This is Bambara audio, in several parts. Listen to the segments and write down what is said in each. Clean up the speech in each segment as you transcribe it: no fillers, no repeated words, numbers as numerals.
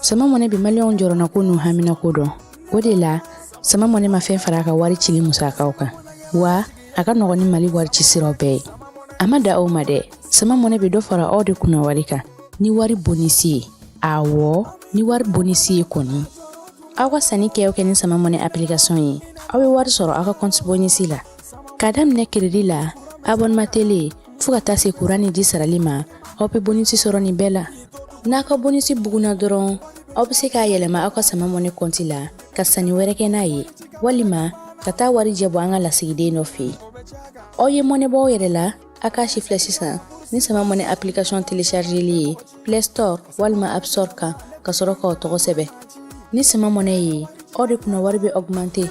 Sama mone bi malion jorona ko nu hamina ko do la sama mone ma fen fara ka wari cili musakaw kan wa aka nogoni mali wari ci siro be amada o made sama mone bi do fara o de kuna wari kan ni wari bonisi awo ni wari bonisi koni awa sani ke ni sama mone application yi awe wari soro aka compte bonisi la kadam ne credit la abonnement télé fuka tase kurani di saralima ope bonisi soro ni bela naka bonisi buguna doron obse ka yelema aka sama mone compte la ka sani were ke na yi walima kata wari jebo anga la sigide no fi oye mone bo yere la aka shifle sisa ni sama mone application télécharger li Play Store walma App Store ka soro ko to sebe ni sama mone yi ode kuna wari be augmenter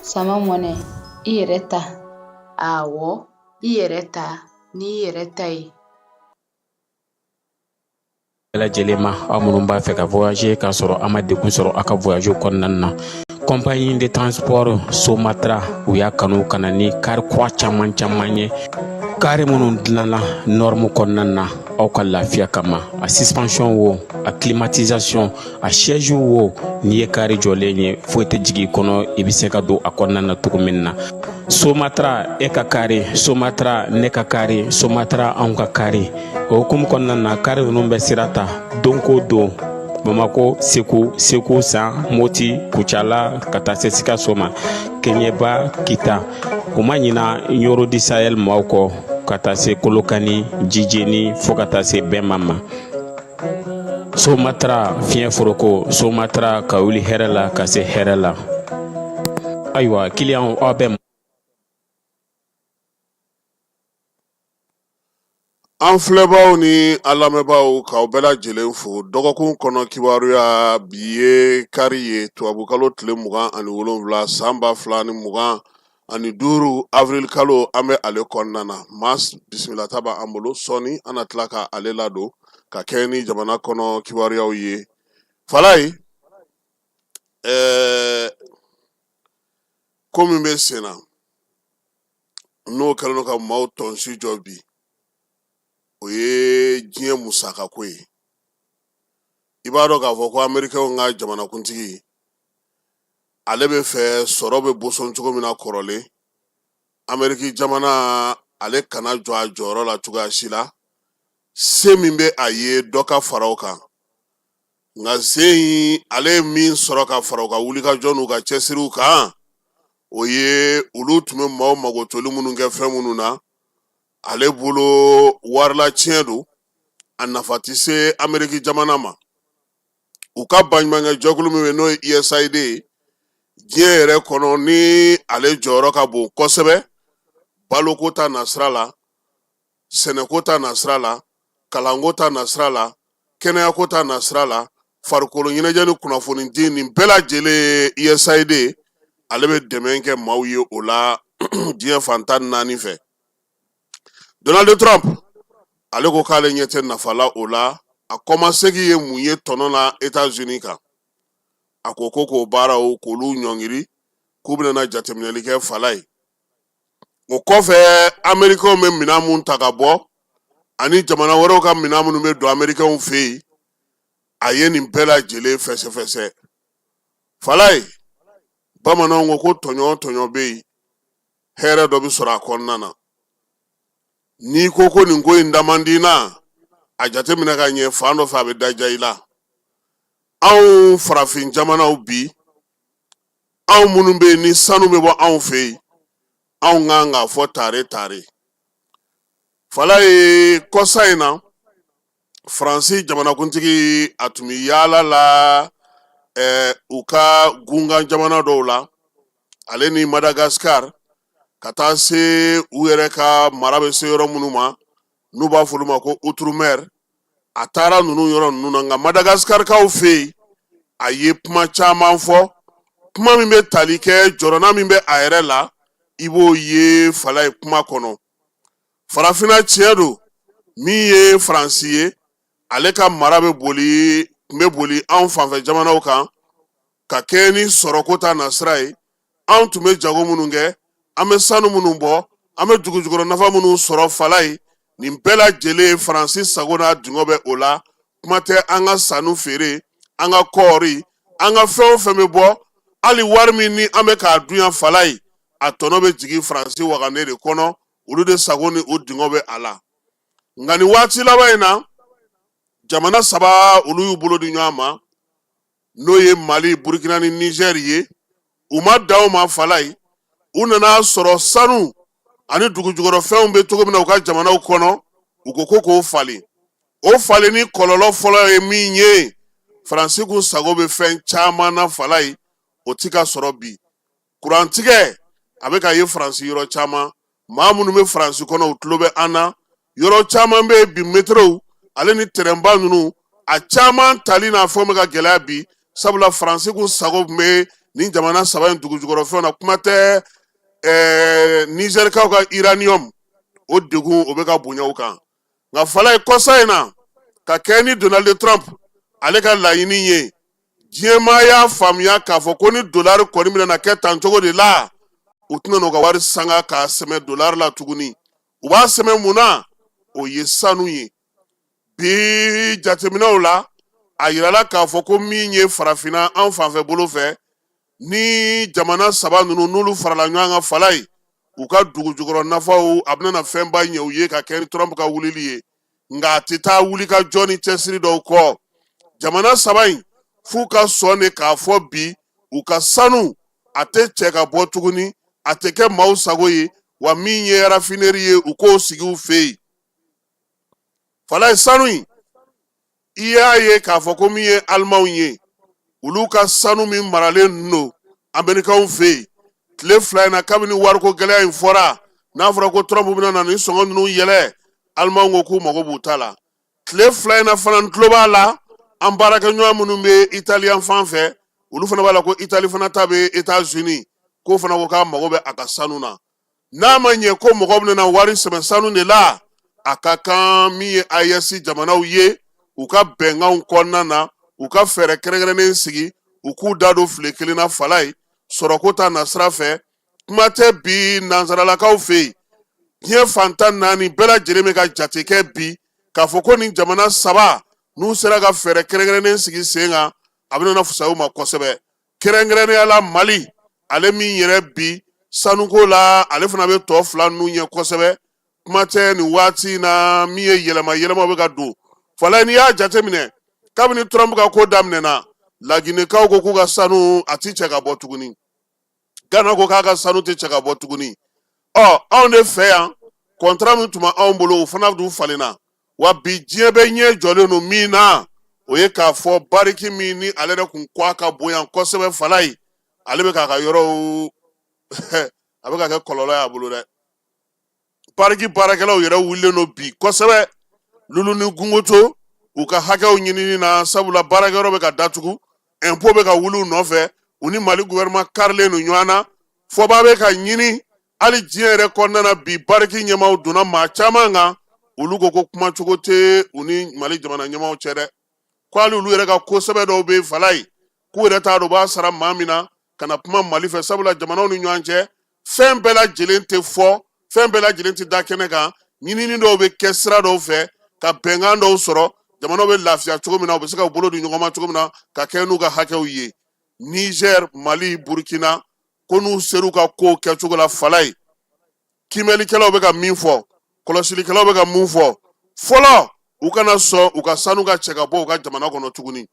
sama mone ireta awo ireta ni ireta yi la jelema amunun ba fe ka voyager ka soro amade kun soro aka voyager konnanna compagnie de transport Somatra u ya kanu kanani kar kwa chamanye kare munun dilana norme konnanna aw ka lafiya kama a suspension wo a climatisation a siège wo ni ye kare jolenye foite jigi kono ibise ka do akonnanna tukuminna Somatra e ka kare Somatra ne ka kare Somatra an ka kare o kum konnanna kare numbe sirata donko do Bamako Sekou San Moti Kuchala Katase Sika Soma Kenyeba Kita Umanyina Nyoro di Sahel Mauko Katase Kolokani Jijeni Fokatase Bemama Somatra Fien Foroko Somatra Kauli Herela Kase Herela Aywa Kilian Obem An filɛbaw ni an lamɛnbaaw k'aw bɛɛ lajɛlen fo dɔgɔkun kɔnɔ kibaruya bi ye kari ye tubabukalo tile 27 san 2025 avril kalo an bɛ ale kɔnɔna na mars bisimilata b'an bolo sɔɔni an na tila ka ale ladon ka kɛ ni jamana kɔnɔ kibaruyaw ye Falaye ko min bɛ sen na n'o kɛlen don ka maaw tɔnsi jɔ bi o ye diɲɛ musakako ye i b'a dɔn k'a fɔ ko Amɛrikɛnw ka jamanakuntigi ale bɛ fɛ sɔrɔ bɛ boson cogo min na kɔrɔlen Amɛriki jamana ale kana jɔ a jɔyɔrɔ la cogoya si la se min bɛ a ye dɔ ka fara o kan nka se in ale ye min sɔrɔ ka fara o ka wulikajɔ n'u ka cɛsiriw kan o ye olu tun bɛ maaw magotoli minnu kɛ fɛn minnu na ale bolo warila tiɲɛ don a nafa tɛ se Amɛriki jamana ma u ka baɲumankɛ jɛkulu min bɛ n'o ye USAID diɲɛ yɛrɛ kɔnɔ ni ale jɔyɔrɔ ka bon kosɛbɛ baloko ta nasira la sɛnɛko ta nasira la kalanko ta nasira la kɛnɛyako ta nasira la farikolo ɲɛnajɛ ni kunnafoni di nin bɛɛ lajɛlen USAID ale bɛ dɛmɛ kɛ maaw ye o la diɲɛ fan 14 fɛ Donald Trump ale ko k'ale ɲɛ tɛ nafa la o la a kɔmasegi ye mun ye tɔnɔ na États-Unis kan a ko k'o baaraw k'olu ɲɔngiri k'u bɛna jateminɛli kɛ Falaye o kɔfɛ Amɛrikɛnw bɛ minɛn mun ta ka bɔ ani jamana wɛrɛw ka minɛn minnu bɛ don Amɛrikɛnw fɛ yen a ye nin bɛɛ lajɛlen fɛsɛfɛsɛ Falaye bamananw ko tɔɲɔ tɔɲɔ bɛ yen hɛrɛ dɔ bɛ sɔrɔ a kɔnɔna na ni ko nin ko in damandi na a jateminɛ ka ɲɛ fan dɔ fɛ a bɛ daja i la anw farafin jamanaw bi anw minnu bɛ yen ni sanu bɛ bɔ anw fɛ yen anw kan k'a fɔ tare Falaye kɔsa in na Faransi jamanakuntigi a tun bɛ yaala la u ka gungan jamana dɔw la ale ni Madagascar ka taa se u yɛrɛ ka mara bɛ se yɔrɔ minnu ma n'u b'a fɔ olu ma ko Outre-mer a taara ninnu yɔrɔ ninnu na nka Madagascarkaw fɛ yen a ye kuma caman fɔ kuma min bɛ tali kɛ jɔrɔna min bɛ a yɛrɛ la i b'o ye Falaye kuma kɔnɔ farafinna tiɲɛ don min ye Faransi ye ale ka mara bɛ boli anw fanfɛ jamanaw kan ka kɛ ni sɔrɔko ta nasira ye anw tun bɛ jago minnu kɛ an bɛ sanu minnu bɔ an bɛ dugujukɔrɔ nafa minnu sɔrɔ fala ye nin bɛɛ lajɛlen Faransi sago n'a dungɔ bɛ o la kuma tɛ an ka sanu feere an ka kɔɔri an ka fɛn o fɛn bɛ bɔ hali wari min ni an bɛ k'a dun yan fala ye a tɔnɔ bɛ jigin Faransi wagane de kɔnɔ olu de sago ni o dungɔ bɛ a la nka nin waati laban in na jamana saba olu y'u bolo di ɲɔgɔn ma n'o ye Mali Burkina ni Niger ye u ma dan o ma fala ye u nana sɔrɔ sanu ani dugujukɔrɔ fɛnw bɛ cogo min na u ka jamanaw kɔnɔ u ko k'o falen o falenni kɔlɔlɔ fɔlɔ ye min ye Faransi kun sago bɛ fɛn caman na fala ye o ti ka sɔrɔ bi kurantigɛ a bɛ ka ye Faransi yɔrɔ caman maa minnu bɛ Faransi kɔnɔ u tulo bɛ an na yɔrɔ caman bɛ bi métro ale ni terrainba ninnu a caman tali n'a fɛnw bɛ ka gɛlɛya bi sabula Faransi kun sago tun bɛ nin jamana saba in dugujukɔrɔ fɛnw na kuma tɛ Nizɛrikaw ka uranium o degun o bɛ ka bonya o kan nka fala ye kɔsa in na ka kɛ ni Donald Trump ale ka laɲini ye diɲɛmaa y'a faamuya k'a fɔ ko ni dolari kɔni bɛna kɛ tan cogo de la u tɛna n'u ka wari sanga k'a sɛmɛ dolari la tuguni u b'a sɛmɛ mun na o ye sanu ye bi jateminɛw la a yirala k'a fɔ ko min ye farafinna an fanfɛ bolo fɛ ni jamana saba ninnu n'olu farala ɲɔgɔn kan fala ye u ka dugujukɔrɔ nafaw a bɛna fɛnba ɲɛ u ye ka kɛ ni Trump ka wulili ye nka a tɛ taa wuli ka jɔ ni cɛsiri dɔw kɔ jamana saba in f'u ka sɔn de k'a fɔ bi u ka sanu a tɛ cɛ ka bɔ tuguni a tɛ kɛ maaw sago ye wa min ye raffinerie ye u k'o sigi u fɛ yen fala ye sanu in i y'a ye k'a fɔ ko min ye Alimanw ye olu ka sanu min maralen no Amerikanw fɛ yen tile fila in na kabini wariko gɛlɛya in fɔra n'a fɔra ko Trump bɛna na nin sɔngɔ ninnu yɛlɛ Alimanw ko k'u mago b'u ta la tile fila in na fana n tulo b'a la an baarakɛɲɔgɔn minnu bɛ Italien fan fɛ olu fana b'a la ko Itali fana ta bɛ États-Unis k'o fana ko k'a mago bɛ a ka sanu na n'a ma ɲɛ ko mɔgɔw bɛna wari sɛbɛn sanu de la a ka kan min ye AES jamanaw ye u ka bɛnkanw kɔnɔna na u ka fɛɛrɛ kɛrɛnkɛrɛnnen sigi u k'u da don file kelen na fala ye sɔrɔko ta nasira fɛ kuma tɛ bi nansaralakaw fɛ yen diɲɛ fantan naani bɛɛ lajɛlen bɛ ka jate kɛ bi k'a fɔ ko nin jamana saba n'u sera ka fɛɛrɛ kɛrɛnkɛrɛnnen sigi sen kan a bɛna fisaya u ma kosɛbɛ kɛrɛnkɛrɛnnenya la Mali ale min yɛrɛ bi sanuko la ale fana bɛ tɔ fila ninnu ɲɛ kosɛbɛ kuma tɛ nin waati in na min ye yɛlɛma yɛlɛma bɛ ka don fala n'i y'a jateminɛ kabini Trump ka ko daminɛna Laginekaw ko k'u ka sanu a ti cɛ ka bɔ tuguni Ghana ko k'a ka sanu tɛ cɛ ka bɔ tuguni anw de fɛ yan contrat min tun b'anw bolo o fana dun falenna wa bi diɲɛ bɛ ɲɛ jɔlen don min na o ye k'a fɔ bariki min ni ale yɛrɛ kun kɔ a ka bon yan kosɛbɛ fala ye ale bɛ k'a ka yɔrɔw a bɛ ka kɛ kɔlɔlɔ y'a bolo dɛ bariki baarakɛlaw yɛrɛ wulilen don bi kosɛbɛ Lulu ni Gungoto u ka hakɛw ɲinini na sabula baarakɛyɔrɔ bɛ ka datugu impôt bɛ ka wuli u nɔfɛ u ni Mali gouvernement karilen don ɲɔgɔn na fɔba bɛ ka ɲini hali diɲɛ yɛrɛ kɔnɔna na bi bariki ɲɛmaaw donna maa caman kan olu ko kuma cogo tɛ u ni Mali jamana ɲɛmaaw cɛ dɛ ko hali olu yɛrɛ ka kosɛbɛ dɔw bɛ fala ye k'u yɛrɛ t'a dɔn u b'a sara maa min na ka na kuma Mali fɛ sabula jamanaw ni ɲɔgɔn cɛ fɛn bɛɛ lajɛlen tɛ fɔ fɛn bɛɛ lajɛlen tɛ da kɛnɛ kan ɲinini dɔw bɛ kɛ sira dɔw fɛ ka bɛnkan dɔw sɔrɔ jamanaw bɛ lafiya cogo min na u bɛ se ka bolo di ɲɔgɔn ma cogo min na ka kɛ n'u ka hakɛw ye Niger Mali Burkina ko n'u ser'u ka kow kɛcogo la fala ye kimɛlikɛlaw bɛ ka min fɔ kɔlɔsilikɛlaw bɛ ka mun fɔ fɔlɔ u kana sɔn u ka sanu ka cɛ ka bɔ u ka jamana kɔnɔ tuguni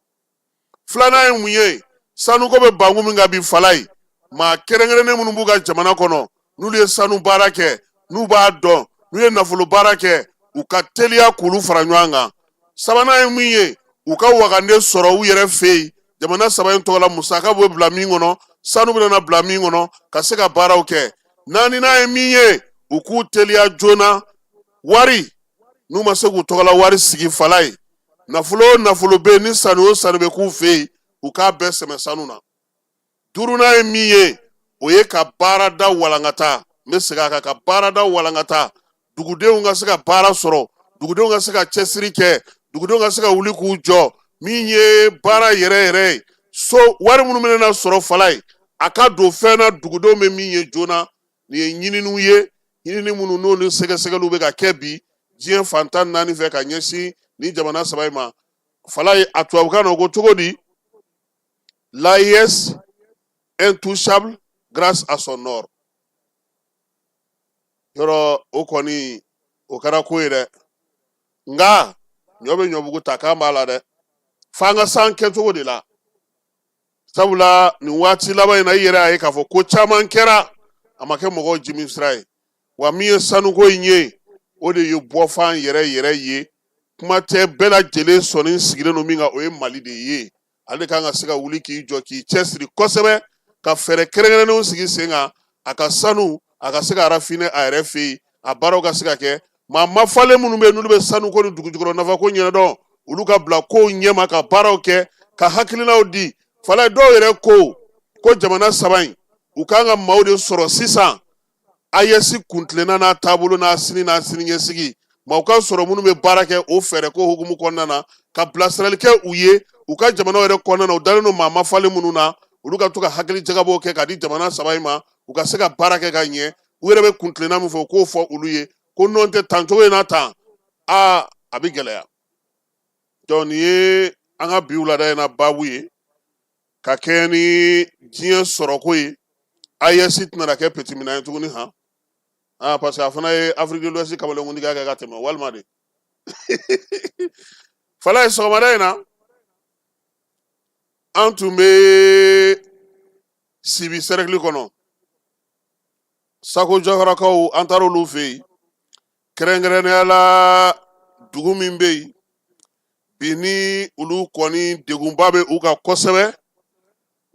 filanan ye mun ye sanuko bɛ bangun min ka bi fala ye maa kɛrɛnkɛrɛnnen minnu b'u ka jamana kɔnɔ n'olu ye sanu baara kɛ n'u b'a dɔn n'u ye nafolo baara kɛ u ka teliya k'olu fara ɲɔgɔn kan sabanan ye mun ye u ka wagande sɔrɔ u yɛrɛ fɛ yen jamana saba in tɔgɔ la musaka bɛ bila min kɔnɔ sanu bɛna bila min kɔnɔ ka se ka baaraw kɛ naaninan ye min ye u k'u teliya joona wari n'u ma se k'u tɔgɔla wari sigi fala ye nafolo o nafolo bɛ yen ni sanu o sanu bɛ k'u fɛ yen u k'a bɛɛ sɛmɛ sanu na duurunan ye min ye o ye ka baarada walankata n bɛ segin a kan ka baarada walankata dugudenw ka se ka baara sɔrɔ dugudenw ka se ka cɛsiri kɛ dugudenw ka se ka wuli k'u jɔ min ye baara yɛrɛ yɛrɛ ye so wari minnu bɛna sɔrɔ fala ye a ka don fɛn na dugudenw bɛ min ye joona nin ye ɲininiw ye ɲinini minnu n'olu sɛgɛsɛgɛliw bɛ ka kɛ bi diɲɛ fantan naani fɛ ka ɲɛsin ni jamana saba in ma fala ye a tubabukan na o ko cogo di l'AES intouchable grâce à son or yɔrɔ o kɔni o kɛra ko ye dɛ nka ɲɔ bɛ ɲɔbugu ta k'an b'a la dɛ f'an ka san kɛcogo de la sabula nin waati laban in na i yɛrɛ y'a ye k'a fɔ ko caman kɛra a ma kɛ mɔgɔw jimi sira ye wa min ye sanuko in ye o de ye bɔfan yɛrɛ ye kuma tɛ bɛɛ lajɛlen sɔnni sigilen don min kan o ye mali de ye ale kan ka se ka wuli k'i jɔ k'i cɛsiri kosɛbɛ ka fɛɛrɛ kɛrɛnkɛrɛnnenw sigi sen kan a ka sanu a ka se ka rafinɛ a yɛrɛ fɛ yen a baaraw ka se ka kɛ maa mafalen minnu bɛ yen n'olu bɛ sanuko ni dugujukɔrɔ nafako ɲɛnadɔn olu ka bila kow ɲɛma ka baaraw kɛ ka hakilinaw di fala dɔw yɛrɛ ko jamana saba in u kan ka maaw de sɔrɔ sisan AES kuntilenna n'a taabolo n'a siniɲɛsigi maaw ka sɔrɔ minnu bɛ baara kɛ o fɛɛrɛ ko hukumu kɔnɔna na ka bilasirali kɛ u ye u ka jamana yɛrɛ kɔnɔna na u dalen don maa mafalen minnu na olu ka to ka hakili jagabɔw kɛ k'a di jamana saba in ma u ka se ka baara kɛ ka ɲɛ u yɛrɛ bɛ kuntilenna min fɔ u k'o fɔ olu ye ko nɔn tɛ tancogo in na tan a bɛ gɛlɛya donc nin ye an ka bi wulada in na baabu ye ka kɛ ni diɲɛ sɔrɔko ye AES tɛna kɛ petit minɛ ye tuguni han parce que a fana ye Afrique de l'Ouest kabalenkuntigiya kɛ ka tɛmɛ walima de fala ye sɔgɔmada in na an tun bɛ Sibi cercle kɔnɔ Sako Jakarakaw an taara olu fɛ yen kɛrɛnkɛrɛnnenya la dugu min bɛ yen bi ni olu kɔni degunba bɛ u kan kosɛbɛ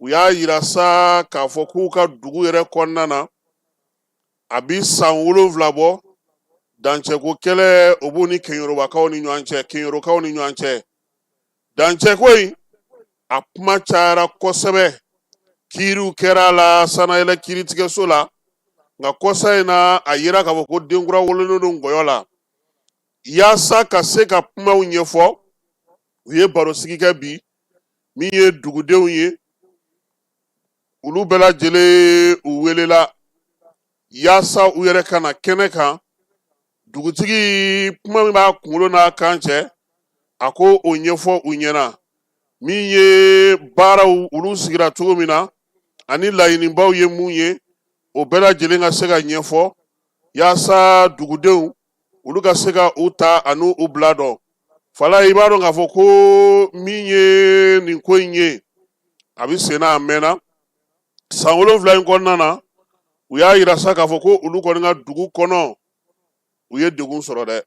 u y'a yira sa k'a fɔ k'u ka dugu yɛrɛ kɔnɔna na a bi san 7 bɔ dancɛko kɛlɛ o b'u ni Keyorobakaw ni ɲɔgɔn cɛ Keyorokaw ni ɲɔgɔn cɛ dancɛko in a kuma cayara kosɛbɛ kiiriw kɛra a la sanayɛlɛ kiiritigɛso la nka kɔsa in na a yira k'a fɔ ko denkura wololen don ngɔyɔ la yaasa ka se ka kumaw ɲɛfɔ u ye barosigi kɛ bi min ye dugudenw ye olu bɛɛ lajɛlen u welela yaasa u yɛrɛ kana kɛnɛ kan dugutigi kuma min b'a kunkolo n'a kan cɛ a ko o ɲɛfɔ u ɲɛna min ye baaraw olu sigira cogo min na ani laɲinibaw ye mun ye o bɛɛ lajɛlen ka se ka ɲɛfɔ yaasa dugudenw olu ka se ka u ta ani u bila dɔn fala i b'a dɔn k'a fɔ ko min ye nin ko in ye a bɛ sen na a mɛnna san 7 in kɔnɔna na u y'a yira sa k'a fɔ ko olu kɔni ka dugu kɔnɔ u ye degun sɔrɔ dɛ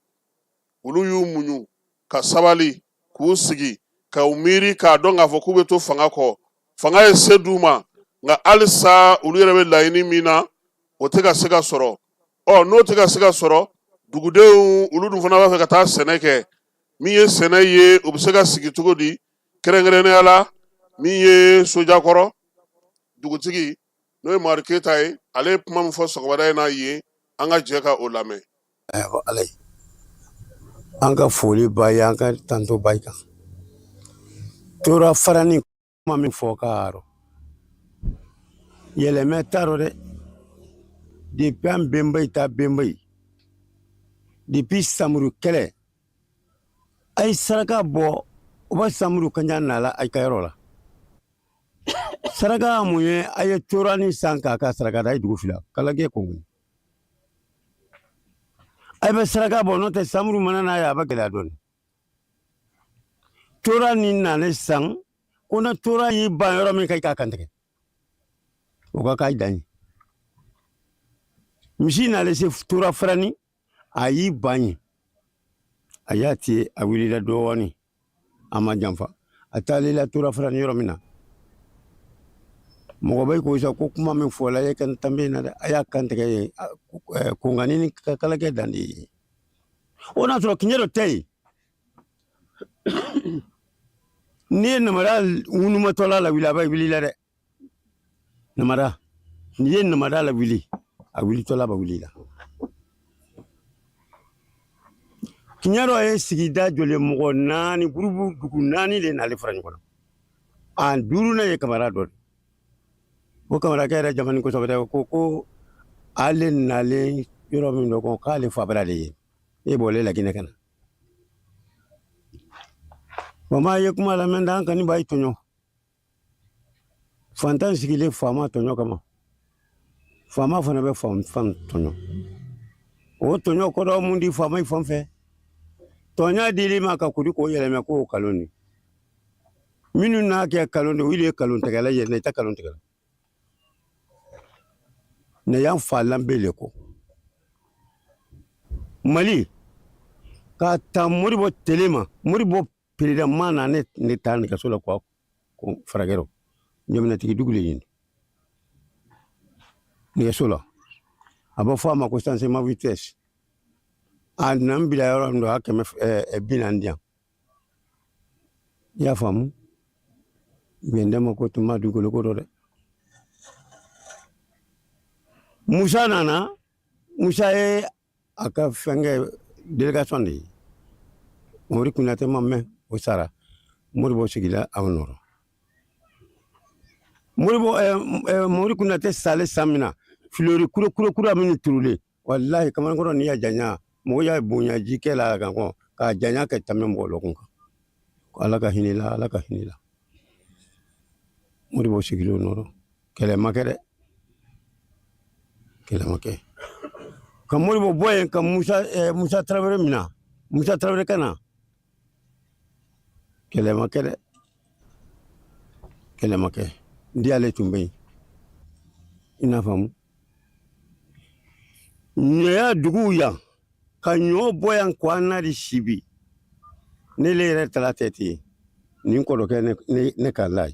olu y'u muɲu ka sabali k'u sigi ka u miiri k'a dɔn k'a fɔ k'u bɛ to fanga kɔ fanga ye se d'u ma nka halisa olu yɛrɛ bɛ laɲini min na o tɛ ka se ka sɔrɔ n'o tɛ ka se ka sɔrɔ dugudenw olu dun fana b'a fɛ ka taa sɛnɛ kɛ min ye sɛnɛ ye o bɛ se ka sigi cogo di kɛrɛnkɛrɛnnenya la min ye Sojakɔrɔ dugutigi n'o ye Mamadu Keyita ye ale ye kuma min fɔ sɔgɔmada in na yen an ka jɛ ka o lamɛn. Ala ye an ka foli b'a ye an ka tanto b'a kan tora farani kuma min fɔ ka rɔ yɛlɛmɛ t'a rɔ dɛ depuis an bɛnbaw ta bɛnbaw depuis Samuru kɛlɛ a ye saraka bɔ u bɛ Samuru kanja nala a ka yɔrɔ la saraka mun ye a ye tora ni san k'a ka saraka da a ye dugu fila kalagɛ kɔngɔ a bɛ saraka bɔ n'o tɛ Samuru mana n'a ye a bɛ gɛlɛya dɔɔni tora ni nale san ko na tora y'i ban yɔrɔ min ka i k'a kantigɛ o ka k'a dan ye misi nale se tora farani a y'i ban ye a y'a tiye a wulila dɔɔni a ma janfa a taalela tora farani yɔrɔ min na mɔgɔ bɛ ko sa ko kuma min fɔla ye kan tanbe na dɛ a y'a kantigɛ ye kongani ni kalakɛ dan de ye o n'a sɔrɔ kiɲɛ dɔ tɛ yen n'i ye namara wunumatɔla la wuli a bɛ wuli la dɛ namara n'i ye namara la wuli a wulitɔla bɛ wuli la kiɲɛ dɔ ye sigida jɔlen mɔgɔ 4 gurupu dugu 4 de n'ale fara ɲɔgɔn na a 5nan ye kamara dɔ de o kamarakɛ yɛrɛ jamana kosɛbɛ ko ale nalen yɔrɔ min dɔ k'ale fabara de ye e bɔlen Laginɛ ka na mama ye kuma lamɛn da an kɔni b'a tɔɲɔ fantan sigilen faama tɔɲɔ kama faama fana bɛ fan tɔɲɔ o tɔɲɔ kɔrɔ mun di faama ye fan fɛ tɔɲɔ dili ma ka kuri k'o yɛlɛmɛ k'o kalon ni minnu n'a kɛ kalon de olu ye kalon tigɛla ye ne tɛ kalon tigɛla ne y'an fa lanbe le ko Mali ka taa Modibo tele ma Modibo président ma na ne taa nɛgɛso la ko Farakɛrɔ ɲaminatigi dugu le ɲini nɛgɛso la a bɛ fɔ a ma ko changement vitesse a nan bila yɔrɔ min don a 140 di yan i y'a faamu Bɛndɛma ko tun ma dugukolo ko dɔ dɛ Musa nana Musa ye a ka fɛnkɛ délégation de ye Mori Kunatɛ ma mɛn o sara Modibo sigila aw nɔrɔ Mori Kunatɛ sale san min na filori kura minnu turulen walahi Kamanenkɔrɔ n'i y'a janya mɔgɔ y'a bonya ji kɛ la kan k'a janya ka tɛmɛ mɔgɔ lɔkun kan Ala ka hinɛ la Ala ka hinɛ la Modibo sigila o nɔrɔ kɛlɛ ma kɛ dɛ kɛlɛ ma kɛ ka Modibo bɔ yen ka Musa Tarawele mina Musa Tarawele ka na kɛlɛ ma kɛ dɛ kɛlɛ ma kɛ n di ale tun bɛ yen i n'a faamu ɲɔya duguw yan ka ɲɔ bɔ yan ko an na di sibi ne le yɛrɛ tala tɛ ten nin kɔrɔkɛ ne ka la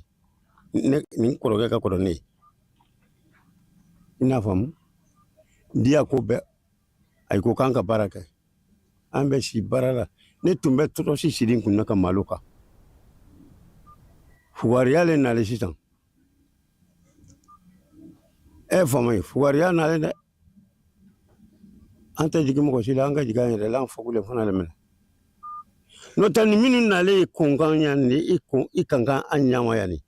nin kɔrɔkɛ ka kɔrɔ ne ye i n'a faamu diya ko bɛɛ ayi ko k'an ka baara kɛ an bɛ si baara la ne tun bɛ tɔrɔsi siri n kunna ka malo kan fugariya le nalen sisan faama ye fugariya nalen dɛ an tɛ jigin mɔgɔ si la an ka jigin an yɛrɛ la an fagulen fana le minɛ n'o tɛ nin minnu nalen ye kɔnkan yan ni i kan kan an ɲama yan ni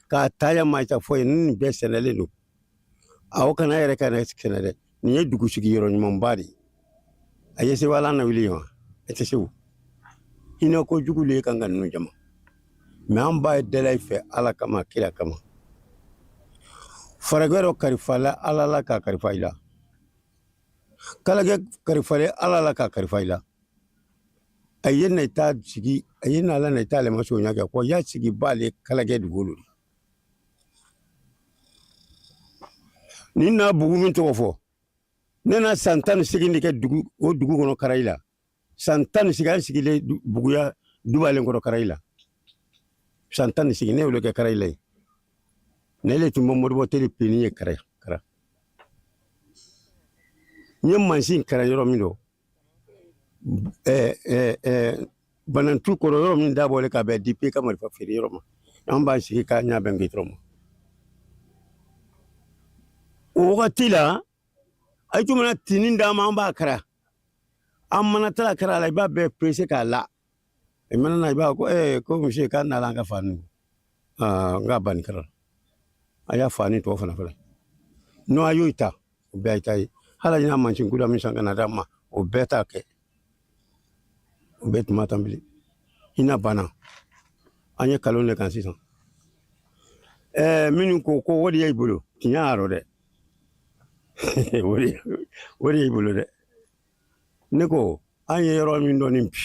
k'a ta yan maa ca fɔ ye nin bɛɛ sɛnɛlen don aw kana yɛrɛ ka sɛnɛ dɛ nin ye dugu sigi yɔrɔ ɲumanba de a ye se wala na wuli wa e tɛ se o hinɛ ko jugu le kan ka ninnu jama mais an b'a dɛla i fɛ Ala kama kira kama Farakɛrɔ kalifala Ala la k'a kalifa i la Kalakɛ kalifala Ala la k'a kalifa i la a ye na i t'a sigi a ye na Ala na i t'a lɛma sonya kɛ ko y'a sigi b'ale Kalakɛ dugukolo de nin n'a bugu min tɔgɔ fɔ ne na san 18 de kɛ o dugu kɔnɔ Karayi la san 18 an sigilen buguya dubalen kɔrɔ Karayi la san 18 ne y'olu kɛ Karayi la yen ne le tun bɛ Modibo teli peni ye Kara n ye mansin kara yɔrɔ min don Banantu kɔrɔ yɔrɔ min dabɔlen ka bɛn DP ka marifa feere yɔrɔ ma an b'an sigi k'a ɲɛ bɛn gitɔrɔn ma o wagati la a ye tun bɛna tinin d'an ma an b'a kara an mana tala kara la i b'a bɛɛ pressé k'a la i mana na i b'a ko monsieur k'a nana an ka fani n k'a banni kara a y'a fani tɔ fana n'o a y'o ta o bɛɛ ye ta ye hali n'a mansin kuda min san ka na d'a ma o bɛɛ t'a kɛ o bɛɛ tun ma tan bilen hinɛ banna an ye kalon de kan sisan minnu ko o de y'e bolo tiɲɛ y'a rɔ dɛ o de y'e bolo dɛ ne ko an ye yɔrɔ min dɔn nin bi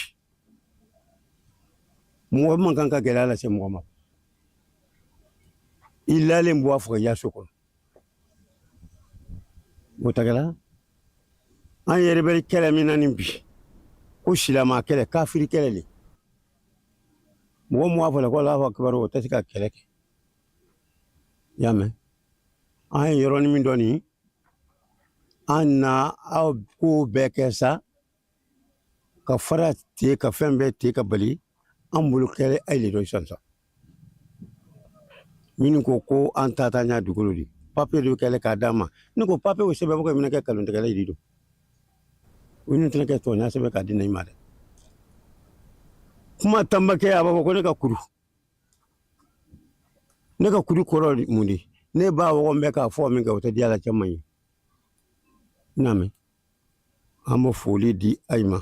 mɔgɔ man kan ka gɛlɛya lase mɔgɔ ma i lalen bɔ a fɔ ka yaso kɔnɔ o tagala an yɛrɛ bɛ kɛlɛ min na nin bi ko silama kɛlɛ kafiri kɛlɛ le mɔgɔ mɔgɔ fɔla ko Alahu akibaru o tɛ se ka kɛlɛ kɛ i y'a mɛn an ye yɔrɔnin min dɔn nin an na aw ko bɛɛ kɛ sa ka fara ten ka fɛn bɛɛ ten ka bali an bolo kɛlɛ a ye le dɔn sisan minnu ko an ta taa ɲa dugukolo de papiye de kɛlɛ k'a d'a ma ne ko papiye o sɛbɛn bɔ ka minɛ kɛ kalontigɛla yi don o ni tɛnɛ kɛ tɔɲa sɛbɛn k'a di ne ma dɛ kuma tanbakɛ a b'a fɔ ko ne ka kuru kɔrɔ mun de ne b'a wɔgɔ n bɛ k'a fɔ min kɛ o tɛ di Ala cɛ man ye n'a mɛn an bɛ foli di a ma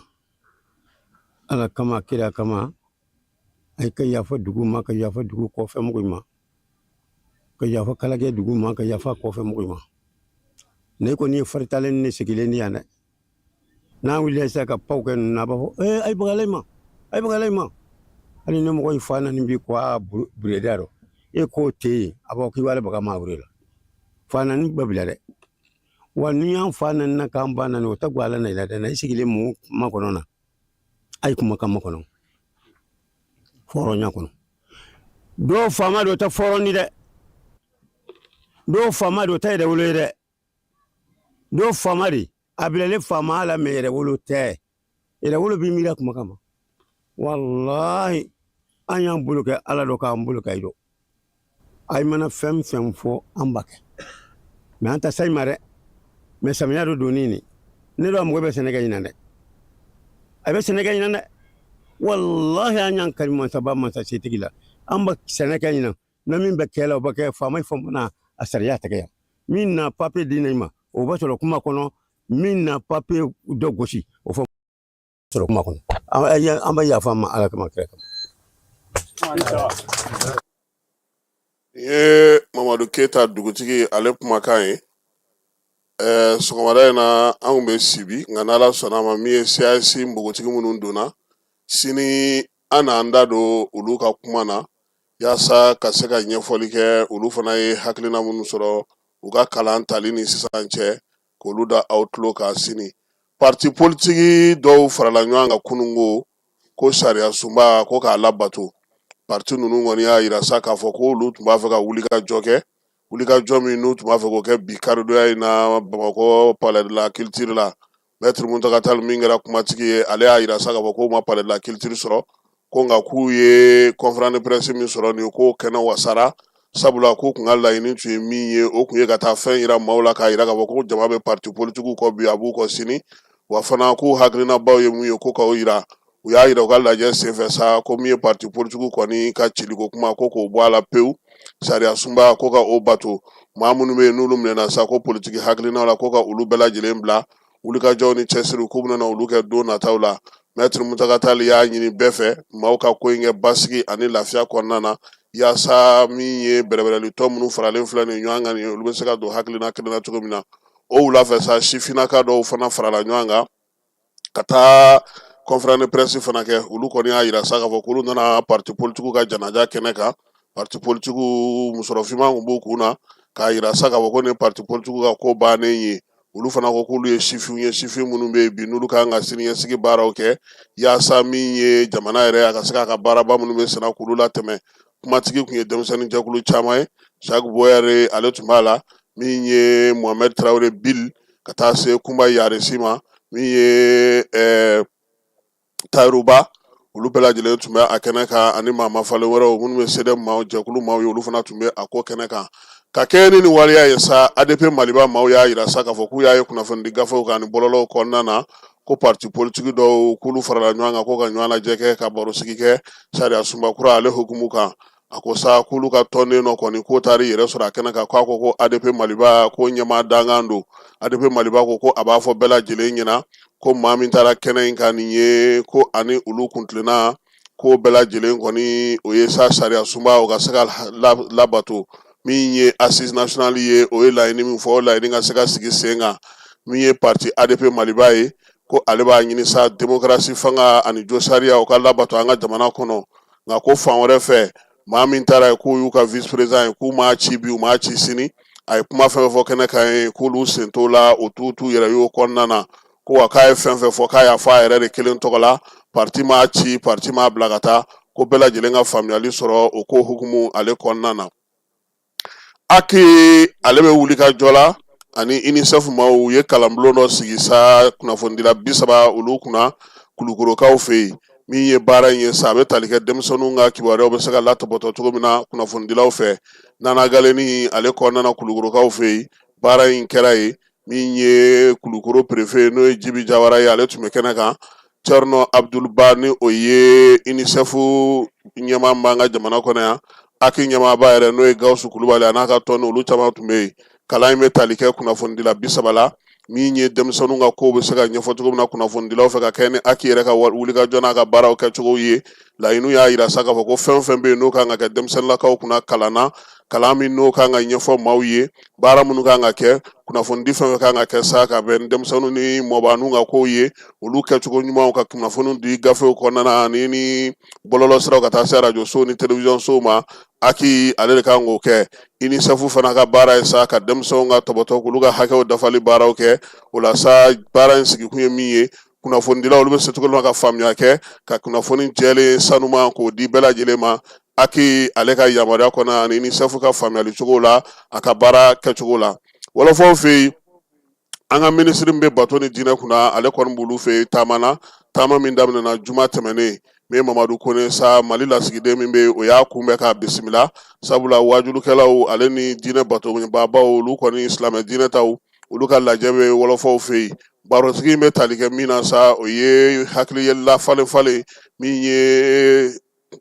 ala kama kira kama a ka yafa dugu ma ka yafa dugu kɔfɛ mɔgɔw ma ka yafa kalakɛ dugu ma ka yafa kɔfɛ mɔgɔw ma ne kɔni ye faritalen ne sigilen ni yan dɛ n'an wulila sisan ka paw kɛ ninnu na a b'a fɔ a ye bagala i ma hali ni mɔgɔ in fa nani bi ko a bureda rɔ e k'o tɛ yen a b'a fɔ k'i b'ale baga maa wɛrɛ la fa nani bɛɛ bila dɛ wa ni y'an fa nani na k'an ba nani o tɛ guwa ala na i la dɛ na i sigilen mun ma kɔnɔ na a ye kumakan ma kɔnɔ fɔrɔnya kɔnɔ dɔw faama dɔ tɛ fɔrɔni dɛ dɔw faama dɔ tɛ yɛrɛ wolo ye dɛ dɔw faama de a bilalen faama ala mɛ yɛrɛ wolo tɛ yɛrɛ wolo b'i miiri kumakan ma wallahi an y'an bolo kɛ ala dɔ k'an bolo ka yi dɔ a ye mana fɛn fɛn fɔ an b'a kɛ mɛ an ta sa i ma dɛ mɛ samiya dɔ donni nin ne dɔ a mɔgɔ bɛ sɛnɛkɛ ɲinan dɛ a bɛ sɛnɛkɛ ɲinan dɛ wallahi an y'an kari mansaba mansasetigi la an bɛ sɛnɛkɛ ɲinan na min bɛ kɛ la o bɛ kɛ faama fɔ mana a sariya tigɛ yan min na papiye di ne ma o b'a sɔrɔ kuma kɔnɔ min na papiye dɔ gosi o fɔ sɔrɔ kuma kɔnɔ an bɛ yafa ma ala kama kira kama ye Mamadu Keyita dugutigi ale kumakan ye sɔgɔmada in na an kun bɛ sibi nka n'ala sɔnna a ma min ye CIC npogotigi minnu donna sini an n'an da don olu ka kuma na yaasa ka se ka ɲɛfɔli kɛ olu fana ye hakilina minnu sɔrɔ u ka kalan tali ni sisan cɛ k'olu da aw tulo kan sini parti politiki dɔw farala ɲɔgɔn kan kunungo ko sariya sunba ko k'a labato parti ninnu kɔni y'a yira sa k'a fɔ ko olu tun b'a fɛ ka wulikajɔ kɛ wulikajɔ min n'u tun b'a fɛ k'o kɛ bi karidonya in na Bamakɔ palais de la culture la maître Muntaka Tall min kɛra kumatigi ye ale y'a yira sa k'a fɔ k'u ma palais de la culture sɔrɔ ko nka k'u ye conférence de presse min sɔrɔ nin k'o kɛnɛ wasara sabula k'u kun ka laɲini tun ye min ye o kun ye ka taa fɛn yira maaw la k'a yira k'a fɔ ko jama bɛ parti politigiw kɔ bi a b'u kɔ sini wa fana k'u hakilinabaaw ye mun ye ko k'o yira u y'a yira u ka lajɛ senfɛ sa ko min ye parti politigiw kɔni ka ciliko kuma ko k'o bɔ a la pewu sariya sunba ko ka o bato maa minnu bɛ yen n'olu minɛna sa ko politiki hakilinaw la ko ka olu bɛɛ lajɛlen bila wulikajɔw ni cɛsiri k'u bɛna olu kɛ don nataw la maître Muntaka Tall y'a ɲini bɛɛ fɛ maaw ka ko in kɛ basigi ani lafiya kɔnɔna na yaasa min ye bɛrɛbɛrɛlitɔ minnu faralen filɛ nin ɲɔgɔn kan nin olu bɛ se ka don hakilina kelen na cogo min na o wula fɛ sa sifinnaka dɔw fana farala ɲɔgɔn kan ka taa conférence de presse fana kɛ olu kɔni y'a yira sa k'a fɔ k'olu nana parti politigiw ka janaja kɛnɛ kan parti politigiw musɔrɔfinma kun b'u kun na k'a yira sa k'a fɔ ko nin parti politigiw ka ko bannen ye olu fana ko k'olu ye sifinw ye sifin minnu bɛ yen bi n'olu kan ka siniɲɛsigi baaraw kɛ yaasa min ye jamana yɛrɛ a ka se k'a ka baaraba minnu bɛ senna k'olu latɛmɛ kumatigi kun ye denmisɛnnin jɛkulu caman ye Jacques Boyare ale tun b'a la min ye Mohamed Traoré Bill ka taa se Kumba Yaresi ma min ye Tayiruba olu bɛɛ lajɛlen tun bɛ a kɛnɛ kan ani maa mafalen wɛrɛw minnu bɛ CDM maaw jɛkulu maaw ye olu fana tun bɛ a ko kɛnɛ kan ka kɛ ni nin waleya ye sa ADP Maliba maaw y'a yira sa k'a fɔ k'u y'a ye kunnafonidi gafew kan ni bɔlɔlɔw kɔnɔna na ko parti politiki dɔw k'olu farala ɲɔgɔn kan ko ka ɲɔgɔn lajɛ kɛ ka barosigi kɛ sariya sunba kura ale hukumu kan a ko sa k'olu ka tɔnden nɔ kɔni k'o taar'i yɛrɛ sɔrɔ a kɛnɛ kan k'a ko ko ADP Maliba ko ɲɛmaa dankan don ADP Maliba ko a b'a fɔ bɛɛ lajɛlen ɲɛna ko maa min taara kɛnɛ in kan nin ye ko ani olu kuntilenna ko bɛɛ lajɛlen kɔni o ye sa sariya sunba o ka se ka labato min ye assise nationale ye o ye laɲini min fɔ o laɲini ka se ka sigi sen kan min ye parti ADP Maliba ye ko ale b'a ɲini sa démocratie fanga ani jo sariya o ka labato an ka jamana kɔnɔ nka ko fan wɛrɛ fɛ maa min taara ye k'u y'u ka vice président ye k'u m'a ci bi u m'a ci sini a ye kuma fɛn fɛn fɔ kɛnɛ kan ye k'olu sen t'o la o t'u yɛrɛ ye o kɔnɔna na ko wa k'a ye fɛn fɛn fɔ k'a y'a fɔ a yɛrɛ de kelen tɔgɔ la parti m'a ci parti m'a bila ka taa ko bɛɛ lajɛlen ka faamuyali sɔrɔ o ko hukumu ale kɔnɔna na Aki ale bɛ wulikajɔ la ani UNICEF maaw ye kalanbulon dɔ sigi sa kunnafonidila 30 olu kunna Kulukorokaw fɛ yen min ye baara in ye sa a bɛ tali kɛ denmisɛnninw ka kibaruyaw bɛ se ka latɔbɔtɔ cogo min na kunnafonidilaw fɛ Nana Galeni ale kɔnɔna na Kulukorokaw fɛ yen baara in kɛra yen min ye Kulukoro préfet n'o ye Jibi Jawara ye ale tun bɛ kɛnɛ kan Thierno Abdulba ni o ye UNICEF ɲɛmaa b'an ka jamana kɔnɔ yan Aki ɲɛmaaba yɛrɛ n'o ye Gawusu Kulubali a n'a ka tɔn olu caman tun bɛ yen kalan in bɛ tali kɛ kunnafonidila 30 la min ye denmisɛnninw ka kow bɛ se ka ɲɛfɔ cogo min na kunnafonidilaw fɛ ka kɛ ni Aki yɛrɛ ka wulikajɔ n'a ka baaraw kɛcogo ye laɲiniw y'a yira sa k'a fɔ ko fɛn o fɛn bɛ yen n'o kan ka kɛ denmisɛnninlakaw kunna kalanna kalan min n'o kan ka ɲɛfɔ maaw ye baara minnu kan ka kɛ kunnafonidi fɛn fɛn kan ka kɛ sa ka bɛn ni denmisɛnninw ni mɔbaaninw ka kow ye olu kɛcogo ɲumanw ka kunnafoniw di gafew kɔnɔna na ani ni bɔlɔlɔsiraw ka taa se radio sow ni télévision sow ma Aki ale de kan k'o kɛ UNICEF fana ka baara ye sa ka denmisɛnw ka tɔbɔtɔ k'olu ka hakɛw dafali baaraw kɛ o la sa baara in sigikun ye min ye kunnafonidilaw olu bɛ se cogo min na ka faamuya kɛ ka kunnafoni jɛlen sanuman k'o di bɛɛ lajɛlen ma Aki ale ka yamaruya kɔnɔ ani UNICEF ka faamuyali cogo la a ka baara kɛcogo la wɔlɔfɔw fɛ yen an ka minisiri min bɛ bato ni diinɛ kunna ale kɔni b'olu fɛ yen taama na taama min daminɛna juma tɛmɛnen min Mamadu Kone sa Mali lasigiden min bɛ o y'a kunbɛn k'a bisimila sabula wajulukɛlaw ale ni diinɛ batobabaw olu kɔni silamɛ diinɛ taw olu ka lajɛ bɛ wɔlɔfɔw fɛ yen barotigi bɛ tali kɛ min na sa o ye hakili yɛlɛla falen min ye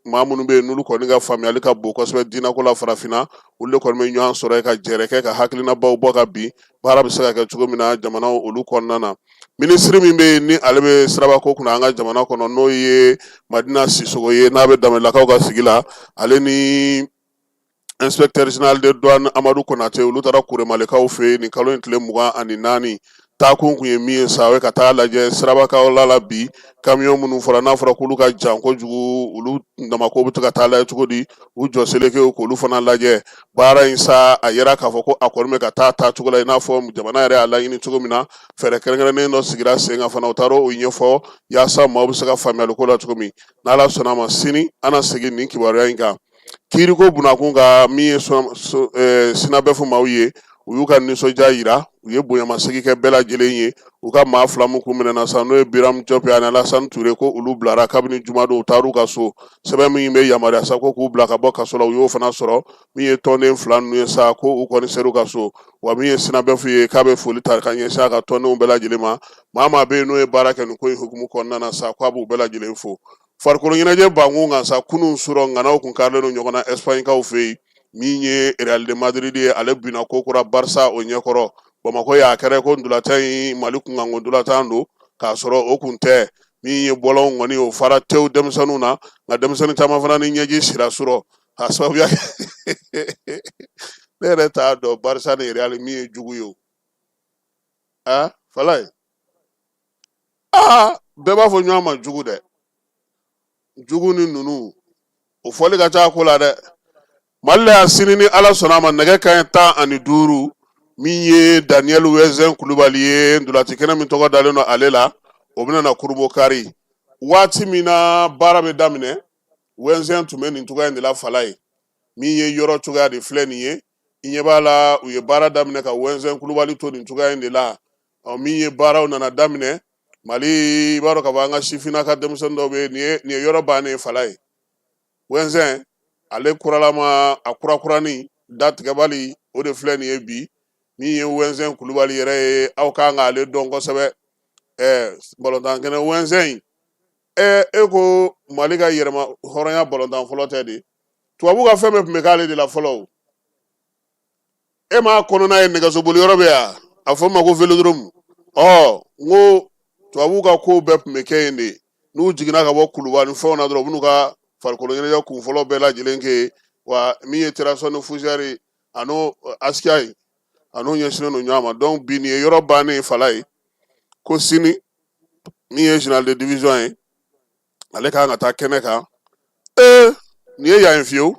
maa minnu bɛ yen n'olu kɔni ka faamuyali ka bon kosɛbɛ diinɛko la farafinna olu de kɔni bɛ ɲɔgɔn sɔrɔ ka jɛrɛ kɛ ka hakilinabaw bɔ ka bin baara bɛ se ka kɛ cogo min na jamanaw olu kɔnɔna na minisiri min bɛ yen ni ale bɛ sirabako kunna an ka jamana kɔnɔ n'o ye Madina Sisoko ye n'a bɛ Danbɛlɛlakaw ka sigi la ale ni inspecteur général de douane Amadu Konate olu taara Kuremalekaw fɛ yen nin kalo in tile 24 taakun kun ye min ye sa o ye ka taa lajɛ sirabakaw la bi camion minnu fɔra n'a fɔra k'olu ka jan kojugu olu damako bɛ to ka taa lajɛ cogo di u jɔselekew k'olu fana lajɛ baara in sa a yera k'a fɔ ko a kɔni bɛ ka taa cogo la i n'a fɔ jamana yɛrɛ y'a laɲini cogo min na fɛɛrɛ kɛrɛnkɛrɛnnen dɔ sigira sen kan fana u taara o ɲɛfɔ yaasa maaw bɛ se ka faamuyali ko la cogo min n'Ala sɔnna a ma sini an na segin nin kibaruya in kan kiiriko bunakun ka min ye sinabɛfu maaw ye u y'u ka nisɔndiya yira u ye bonyamasegi kɛ bɛɛ lajɛlen ye u ka maa fila min kun minɛna sa n'o ye Biram Diop ani Alassane Touré ko olu bilara kabini jumadon u taar'u ka so sɛbɛn min bɛ yamaruya sa ko k'u bila ka bɔ kaso la u y'o fana sɔrɔ min ye tɔnden 2 ninnu ye sa ko u kɔni ser'u ka so wa min ye sinabɛfu ye k'a bɛ foli ta ka ɲɛsin a ka tɔndenw bɛɛ lajɛlen ma maa bɛ yen n'o ye baara kɛ nin ko in hukumu kɔnɔna na sa k'a b'u bɛɛ lajɛlen fo farikolo ɲɛnajɛ bankun kan sa kunun sɔrɔ ŋanaw kun karilen don ɲɔgɔn na Espagnekaw fɛ yen min ye Real de Madrid ye ale binna ko kura Barça o ɲɛkɔrɔ Bamako y'a kɛra ko ndulata in Mali kunkanko ndulatan don k'a sɔrɔ o kun tɛ min ye bɔlɔn kɔni o fara tew denmisɛnninw na nka denmisɛnnin caman fana ni ɲɛji sira sɔrɔ k'a sababuya ne yɛrɛ t'a dɔn Barça ni Real min ye jugu ye o Falaye bɛɛ b'a fɔ ɲɔgɔn ma jugu dɛ jugu ni ninnu o fɔli ka ca ko la dɛ Mali la sini ni Ala sɔnna a ma nɛgɛ kanɲɛ 15 min ye Daniel Wɛzɛn Kulubali ye ndulati kɛnɛ min tɔgɔ dalen don ale la o bɛna na Kurubokari waati min na baara bɛ daminɛ Wɛzɛn tun bɛ nin cogoya in de la Falaye min ye yɔrɔ cogoya de filɛ nin ye i ɲɛ b'a la u ye baara daminɛ ka Wɛzɛn Kulubali to nin cogoya in de la min ye baaraw nana daminɛ Mali i b'a dɔn ka fɔ an ka sifinnaka denmisɛnnin dɔw bɛ nin ye yɔrɔ bannen Falaye Wɛzɛn ale kuralama a kurakurani datigɛbali o de filɛ nin ye bi min ye Wɛzɛn Kulubali yɛrɛ ye aw kan ka ale dɔn kosɛbɛ balontan kɛnɛ Wɛzɛn e ko Mali ka yɛrɛma hɔrɔnya balontan fɔlɔ tɛ de tubabu ka fɛn bɛɛ tun bɛ k'ale de la fɔlɔ e m'a kɔnɔna ye nɛgɛsoboli yɔrɔ bɛ yan a fɔ ma ko velodrome n ko tubabu ka kow bɛɛ tun bɛ kɛ yen de n'u jiginna ka bɔ Kuluba ni fɛnw na dɔrɔn u bɛ n'u ka farikolo ɲɛnajɛ kun fɔlɔ bɛɛ lajɛlen kɛ wa min ye terrasse ni fougère ani Askia ye an'o ɲɛsinnen don ɲɔgɔn ma donc bi nin ye yɔrɔ bannen Falaye ko sini min ye général de division ye ale kan ka taa kɛnɛ kan nin ye yan ye fiyewu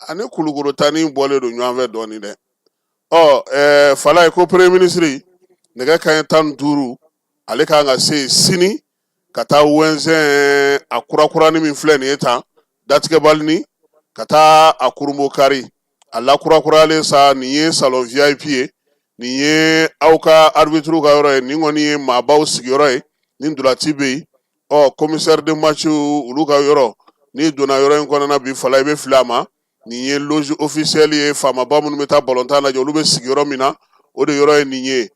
ani Kulukoro tani bɔlen don ɲɔgɔn fɛ dɔɔnin dɛ Falaye ko premier ministre nɛgɛ kanɲɛ 15 ale kan ka se sini ka taa Wɛzɛn a kurakurani min filɛ nin ye tan datigɛbali ni ka taa a Kurubokari a lakurakuralen sa nin ye salon VIP ye nin ye aw ka arbitre ka yɔrɔ ye nin kɔni ye maabaw sigiyɔrɔ ye nin dulati bɛ yen commissaire de match olu ka yɔrɔ ni donna yɔrɔ in kɔnɔna bi Falaye bɛ fili a ma nin ye loge officielle ye faamaba minnu bɛ taa balontan lajɛ olu bɛ sigiyɔrɔ min na o de yɔrɔ ye nin ye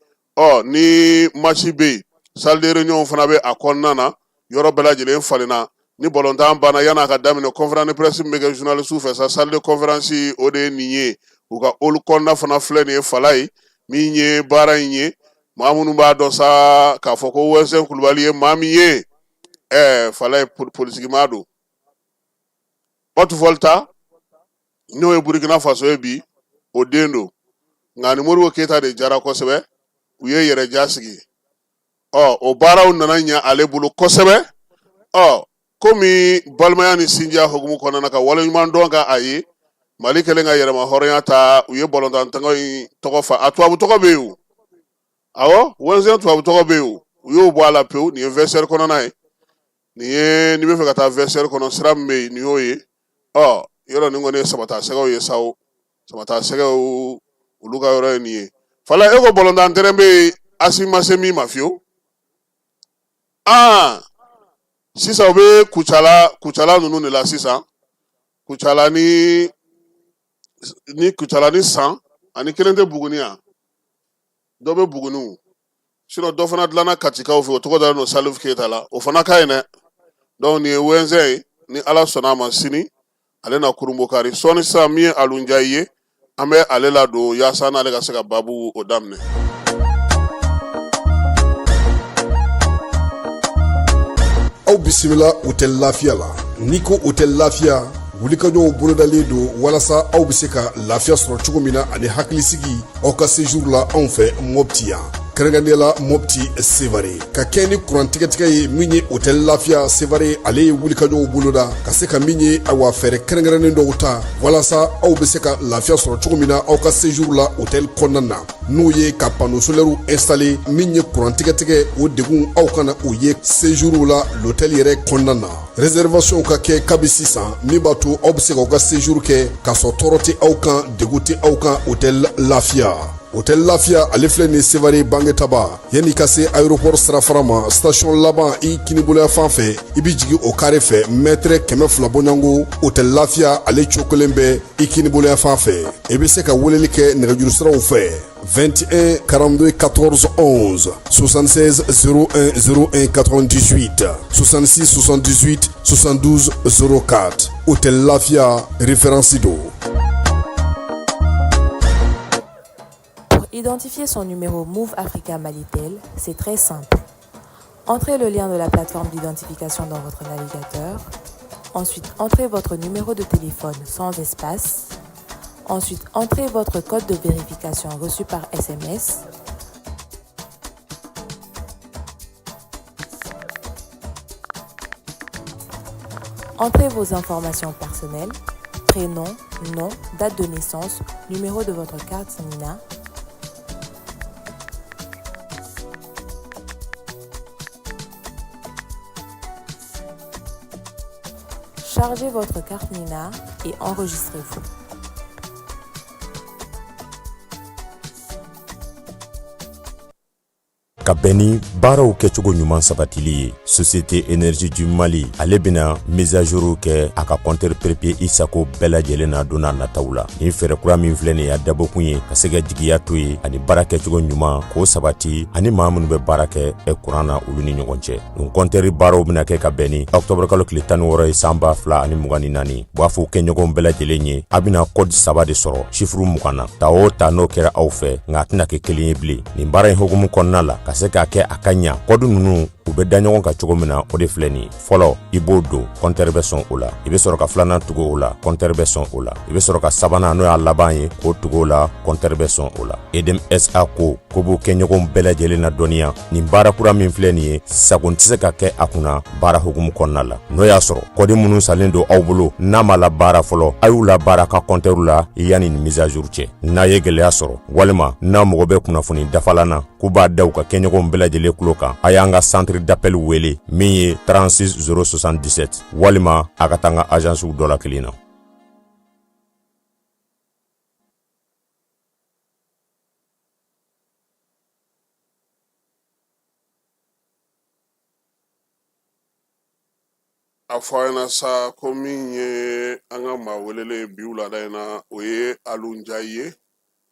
ni match bɛ yen salle de réunion fana bɛ a kɔnɔna na yɔrɔ bɛɛ lajɛlen falenna ni balontan banna yan'a ka daminɛ conférence de presse min bɛ kɛ journaliste fɛ sa salle de conférence o de ye nin ye u ka hall kɔnɔna fana filɛ nin ye Falaye min ye baara in ye maa minnu b'a dɔn sa k'a fɔ ko wɛnsɛn kulubali ye maa min ye fala ye politikimaa don Otu Volta n'o ye Burkina Faso ye bi o den don nka ni Modibo Keyita de jara kosɛbɛ u ye yɛrɛja sigi o baaraw nana ɲɛ ale bolo kosɛbɛ komi balimaya ni sinjiya hukumu kɔnɔna ka waleɲuman dɔn ka a ye Mali kɛlen ka yɛlɛma hɔrɔnya ta u ye balontan in tɔgɔ fa a tubabu tɔgɔ bɛ yen o awɔ wɛnsɛn tubabu tɔgɔ bɛ yen o u y'o bɔ a la pewu nin ye vɛsɛri kɔnɔna ye n'i bɛ fɛ ka taa vɛsɛri kɔnɔ sira min bɛ yen nin y'o ye yɔrɔ nin kɔni ye sabata sɛgɛw ye sa o sabata sɛgɛw olu ka yɔrɔ ye nin ye fala e ko balontan tɛrɛn bɛ asi ma se min ma fiyewu sisan u bɛ kucala ninnu de la sisan kucala ni san ani kelen tɛ Buguni yan dɔ bɛ Buguni dɔ fana dilanna Katikaw fɛ o tɔgɔ dalen don Salif Keyita la o fana ka ɲi dɛ donc nin ye wɛnsɛn ye ni Ala sɔnna a ma sini ale na kurunbokari sɔɔni sisan min ye Alunjayi ye an bɛ ale ladon yaasa n'ale ka se ka baabu o daminɛ. Aw bisimila hôtel Lafiya la n'i ko hôtel Lafiya wulikajɔw bolodalen don walasa aw bɛ se ka lafiya sɔrɔ cogo min na ani hakilisigi aw ka séjour la anw fɛ Mopti yan kɛrɛnkɛrɛnnenya la Mopti Sevare ka kɛ ni kurantigɛtigɛ ye min ye hôtel Lafiya Sevare ale ye wulikajɔw boloda ka se ka min ye awa fɛɛrɛ kɛrɛnkɛrɛnnen dɔw ta walasa aw bɛ se ka lafiya sɔrɔ cogo min na aw ka séjour la hôtel kɔnɔna na n'o ye ka panneau solaire installé min ye kurantigɛtigɛ o degun aw kana o ye séjour la l'hôtel yɛrɛ kɔnɔna na réservation ka kɛ kabi sisan min b'a to aw bɛ se k'aw ka séjour kɛ k'a sɔrɔ tɔɔrɔ tɛ aw kan degun tɛ aw kan hôtel Lafiya. Hôtel Lafiya ale filɛ nin Sevare Bangetaba yanni ka se aéroport sirafara ma station laban i kiniboloya fan fɛ i bi jigin o carré fɛ mètre 200 bɔɲango Hôtel Lafiya ale cokolen bɛ i kiniboloya fan fɛ i bɛ se ka weleli kɛ nɛgɛjuru siraw fɛ 21 42 14 11 76 01 01 98 66 78 72 04 Hôtel Lafiya référence do. Identifier son numéro Move Africa Malitel, c'est très simple. Entrez le lien de la plateforme d'identification dans votre navigateur. Ensuite, entrez votre numéro de téléphone sans espace. Ensuite, entrez votre code de vérification reçu par SMS. Entrez vos informations personnelles, prénom, nom, date de naissance, numéro de votre carte Nina. Chargez votre carte Nina et enregistrez-vous. Ka bɛn ni baaraw kɛcogo ɲuman sabatili ye Société Énergie du Mali ale bena mise à jour kɛ a ka compteur papier i sago bɛɛ lajɛlen na don n'a nataw la ni fɛɛrɛ kura min filɛ nin y'a dabɔkun ye ka se ka jigiya to ye ani baara kɛcogo ɲuman k'o sabati ani maa minnu bɛ baara kɛ kuran na olu ni ɲɔgɔn cɛ nin compteur baaraw bena kɛ ka bɛn ni octobre kalo tile 16 ye san 2024 b'a fɔ kɛɲɔgɔn bɛɛ lajɛlen ye a bena code 3 de sɔrɔ chiffre 20 na ta o ta n'o kɛra aw fɛ nka a tɛna kɛ kelen ye bilen nin baara in hukumu kɔnɔna la ka se k'a kɛ a ka ɲa code ninnu u bɛ da ɲɔgɔn kan cogo min na o de filɛ nin fɔlɔ i b'o don compteur bɛ sɔn o la i bɛ sɔrɔ ka filanan tugu o la compteur bɛ sɔn o la i bɛ sɔrɔ ka sabanan n'o y'a laban ye k'o tugu o la compteur bɛ sɔn o la EDM SA ko b'o kɛ ɲɔgɔn bɛɛ lajɛlen na dɔnniya nin baara kura min filɛ nin ye sago tɛ se ka kɛ a kunna baara hukumu kɔnɔna la n'o y'a sɔrɔ kɔdi minnu salen don aw bolo n'a ma la baara fɔlɔ a y'u la baara ka compteur la yanni nin mise à jour cɛ n'a ye gɛlɛya sɔrɔ walima n'a mago bɛ kunnafoni dafalan na k'u b'a da u ka kɛ ɲɔgɔn bɛɛ lajɛlen kulo kan a y'an ka centre d'appel wele min ye 36 077 walima a ka taa n ka agence dɔ la kelen na. A fɔ an ɲɛna sa ko min ye an ka maa welelen bi wulada in na o ye Alunjayi ye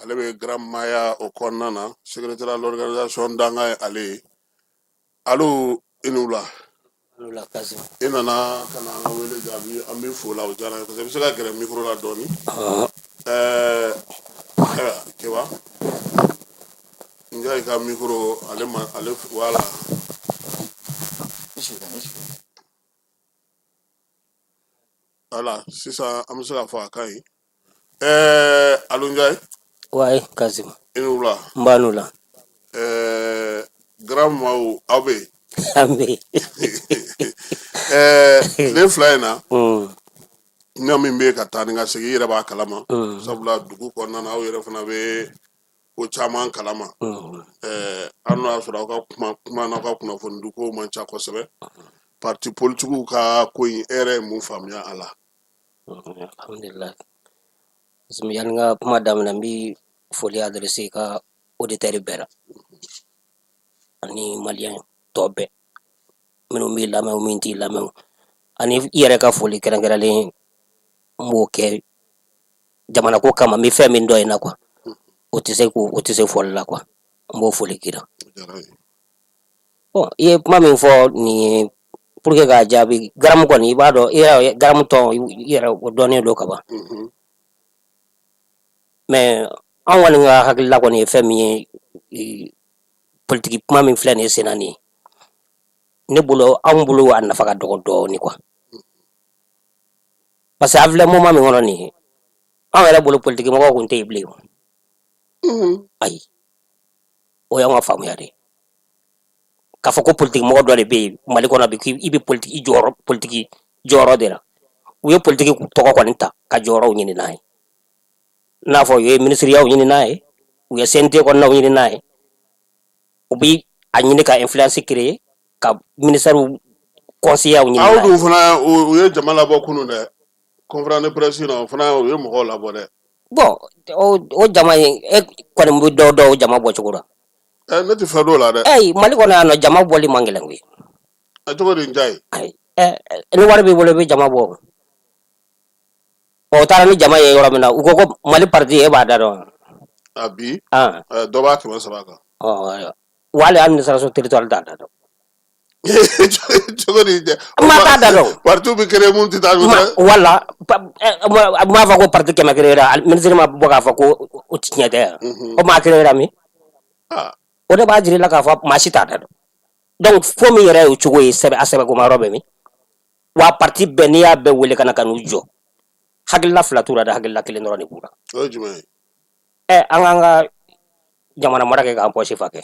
ale bɛ Grand Maya o kɔnɔna na secrétaire à l'organisation danga ye ale ye alo i ni wula i nana ka na an ka wele jaabi an bɛ fo la o diyara n ye parce que i bɛ se ka gɛrɛ micro la dɔɔni Kewa Ngai ka micro ale wala. Voilà, c'est ça, am se ka fa kai. Alunjai. Ouais, Kazim. Inula. Mbanula. Grand mau abe. Ambe. Le flyna. Ina min be ka taa ni ka segi yɛrɛ b'a kalama. Sabula dugu kɔnɔna na aw yɛrɛ fana bɛ ko caman kalama. An n'o y'a sɔrɔ aw ka kuma n'aw ka kunnafoni di ko man ca kosɛbɛ. Parti politigiw ka ko in e yɛrɛ ye mun faamuya a la. Alhamdulillah. Yani n ka kuma daminɛ n bɛ foli adressé ka auditeurs bɛɛ la ani maliyɛn tɔ bɛɛ minnu b'i lamɛn min t'i lamɛn ani i yɛrɛ ka foli kɛrɛnkɛrɛnlen n b'o kɛ jamana ko kama n bɛ fɛn min dɔn in na quoi o tɛ se fɔli la quoi n b'o foli k'i la. Bon i ye kuma min fɔ nin ye pour que k'a jaabi garamu kɔni i b'a dɔn i yɛrɛ garamu tɔn i yɛrɛ o dɔnnen don ka ban. Mais an kɔni ka hakilila kɔni ye fɛn min ye politiki kuma min filɛ nin ye sen na nin ye ne bolo anw bolo a nafa ka dɔgɔ dɔɔni quoi parce que an filɛ moment min kɔnɔ nin ye anw yɛrɛ bolo politiki mɔgɔw kun tɛ yen bilen ayi o y'anw ka faamuya de ye k'a fɔ ko politiki mɔgɔ dɔ de bɛ yen Mali kɔnɔ bi k'i bɛ politiki jɔyɔrɔ de la u ye politiki tɔgɔ kɔni ta ka jɔyɔrɔw ɲini n'a ye n'a fɔ u ye ministeriyaw ɲini n'a ye u ye CNT kɔnɔnaw ɲini n'a ye u bɛ a ɲini ka influence créer ka ministère conseillers ɲini n'a ye. Aw dun fana u ye jama labɔ kunun dɛ conférence de presse na o fana u ye mɔgɔw labɔ dɛ. Bon o jama ye e kɔni bɛ dɔw jama bɔ cogo la. Ne tɛ fɛn dɔw la dɛ. Mali kɔnɔ yan nɔ jama bɔli man gɛlɛn koyi. A cogo di Njayi. Ni wari b'i bolo i bɛ jama bɔ. O taara ni jama ye yɔrɔ min na u ko ko Mali parti e b'a da dɔn. A bi. Dɔ b'a 300 kan. Wa hali administration territoriale t'a da dɔn. Cogo di. Ma t'a da dɔn. Parti bɛ créer mun tɛ taa. Wala m'a fɔ ko parti kɛmɛ créer la ministre ma bɔ k'a fɔ ko o tiɲɛ tɛ o ma créer min. O de b'a jira i la k'a fɔ maa si t'a da dɔn donc fo min yɛrɛ ye o cogo ye a sɛbɛkoma yɔrɔ bɛ min wa parti bɛɛ n'i y'a bɛɛ wele ka na ka n'u jɔ hakilila fila t'u la dɛ hakilila kelen dɔrɔn de b'u la. O ye jumɛn ye. An k'an ka jamana mara kɛ k'an pɔsi fa kɛ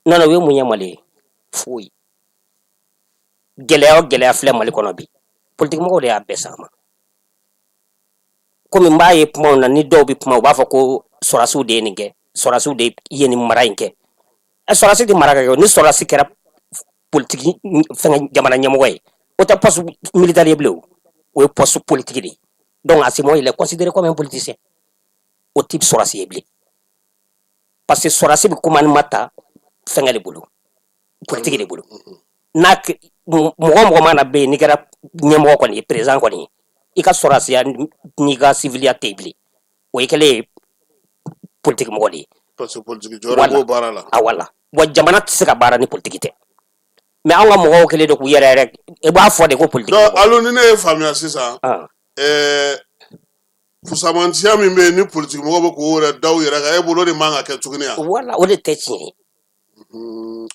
nɔnɔ u ye mun ye Mali ye foyi gɛlɛya o gɛlɛya filɛ Mali kɔnɔ bi politique mɔgɔw de y'a bɛɛ s'a ma komi n b'a ye kumaw na ni dɔw bɛ kuma u b'a fɔ ko sɔrɔdasiw de ye nin kɛ sɔrɔdasiw de ye nin mara in kɛ sɔrɔdasi tɛ mara kɛ ni sɔrɔdasi kɛra politiki fɛngɛ jamana ɲɛmɔgɔ ye o tɛ poste militaire ye bilen o ye poste politique de ye donc à ce moment il est considéré comme un politicien o tɛ sɔrɔdasi ye bilen parce que sɔrɔdasi bɛ commandement ta fɛngɛ de bolo politique de bolo n'a mɔgɔ mana bɛ yen n'i kɛra ɲɛmɔgɔ kɔni ye président kɔni ye i ka sɔrɔdasiya n'i ka civiliya tɛ yen bilen o ye kɛlen ye politique mɔgɔ de ye. Parce que politique jɔyɔrɔ b'o baara la. Wala wa jamana tɛ se ka baara ni politique tɛ mais anw ka mɔgɔw kɛlen don k'u yɛrɛ i b'a fɔ de ko politique. donc alo ni ne ye faamuya sisan fusamantiya min bɛ yen ni politique mɔgɔw bɛ k'o yɛrɛ da u yɛrɛ kan e bolo de man ka kɛ tuguni yan. Wala o de tɛ tiɲɛ ye.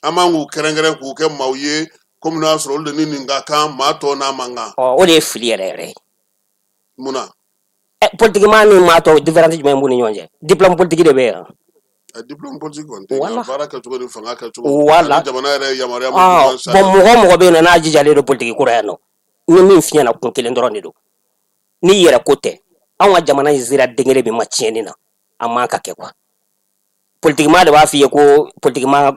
An man k'u kɛrɛnkɛrɛn k'u kɛ maaw ye komi n'a sɔrɔ olu de ni nin ka kan maa tɔ n'a man kan. O de ye fili yɛrɛ yɛrɛ ye. Munna. Politique maa ni maa tɔ différence jumɛn b'u ni ɲɔgɔn cɛ diplôme politique de bɛ yan. Diplôme politique kɔni tɛ nka baara kɛcogo ni fanga kɛcogo. Wala jamana yɛrɛ yamaruya ma. Bon mɔgɔ bɛ yen nɔ n'a jijalen don politique ko la yan nɔ ni min fiɲɛ na kun kelen dɔrɔn de don ni yɛrɛ ko tɛ anw ka jamana in sera degré min ma tiɲɛni na a man ka kɛ quoi politique maa de b'a f'i ye ko politique maa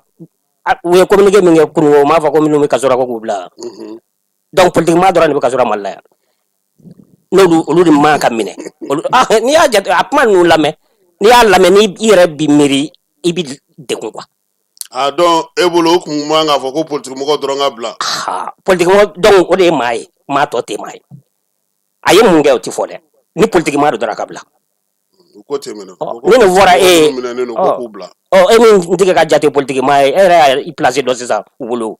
u ye communiqué min kɛ kunun o m'a fɔ ko minnu bɛ kaso la ko k'u bila donc politique maa dɔrɔn de bɛ kaso la Mali la yan n'olu olu de man ka minɛ n'i y'a jate a kuma ninnu lamɛn n'i y'a lamɛn ni i yɛrɛ bi miiri i bɛ degun quoi. Donc e bolo o kun man k'a fɔ ko politique mɔgɔ dɔrɔn ka bila. Politique mɔgɔ donc o de ye maa ye maa tɔ tɛ maa ye a ye mun kɛ o tɛ fɔ dɛ ni politique maa dɔrɔn ka bila. Ko tɛ minɛ. ni nin fɔra e min tɛ ka jate politique maa ye e yɛrɛ y'i place dɔ sisan u bolo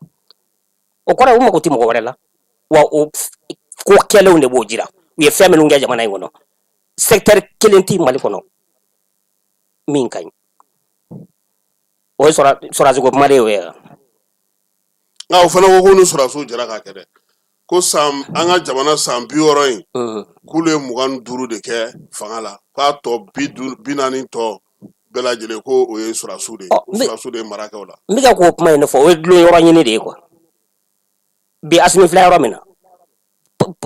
o kɔrɔ u mago tɛ mɔgɔ wɛrɛ la wa o ko kɛlenw de b'o jira u ye fɛn minnu kɛ jamana in kɔnɔ secteur kelen tɛ Mali kɔnɔ min ka ɲi o sorasi ko kuma de we nga o fana ko nu soraso jara ka kɛ dɛ ko an ka jamana san 60 in k'ulu ye 25 de kɛ fanga la k'a tɔ 40 tɔ bɛɛ lajɛlen ko o ye sorasiw de ye sorasiw de ye mara kɛ o la n bɛ ka k'o kuma in de fɔ o ye dulon yɔrɔ ɲini de ye quoi bi Asimi filɛ yɔrɔ min na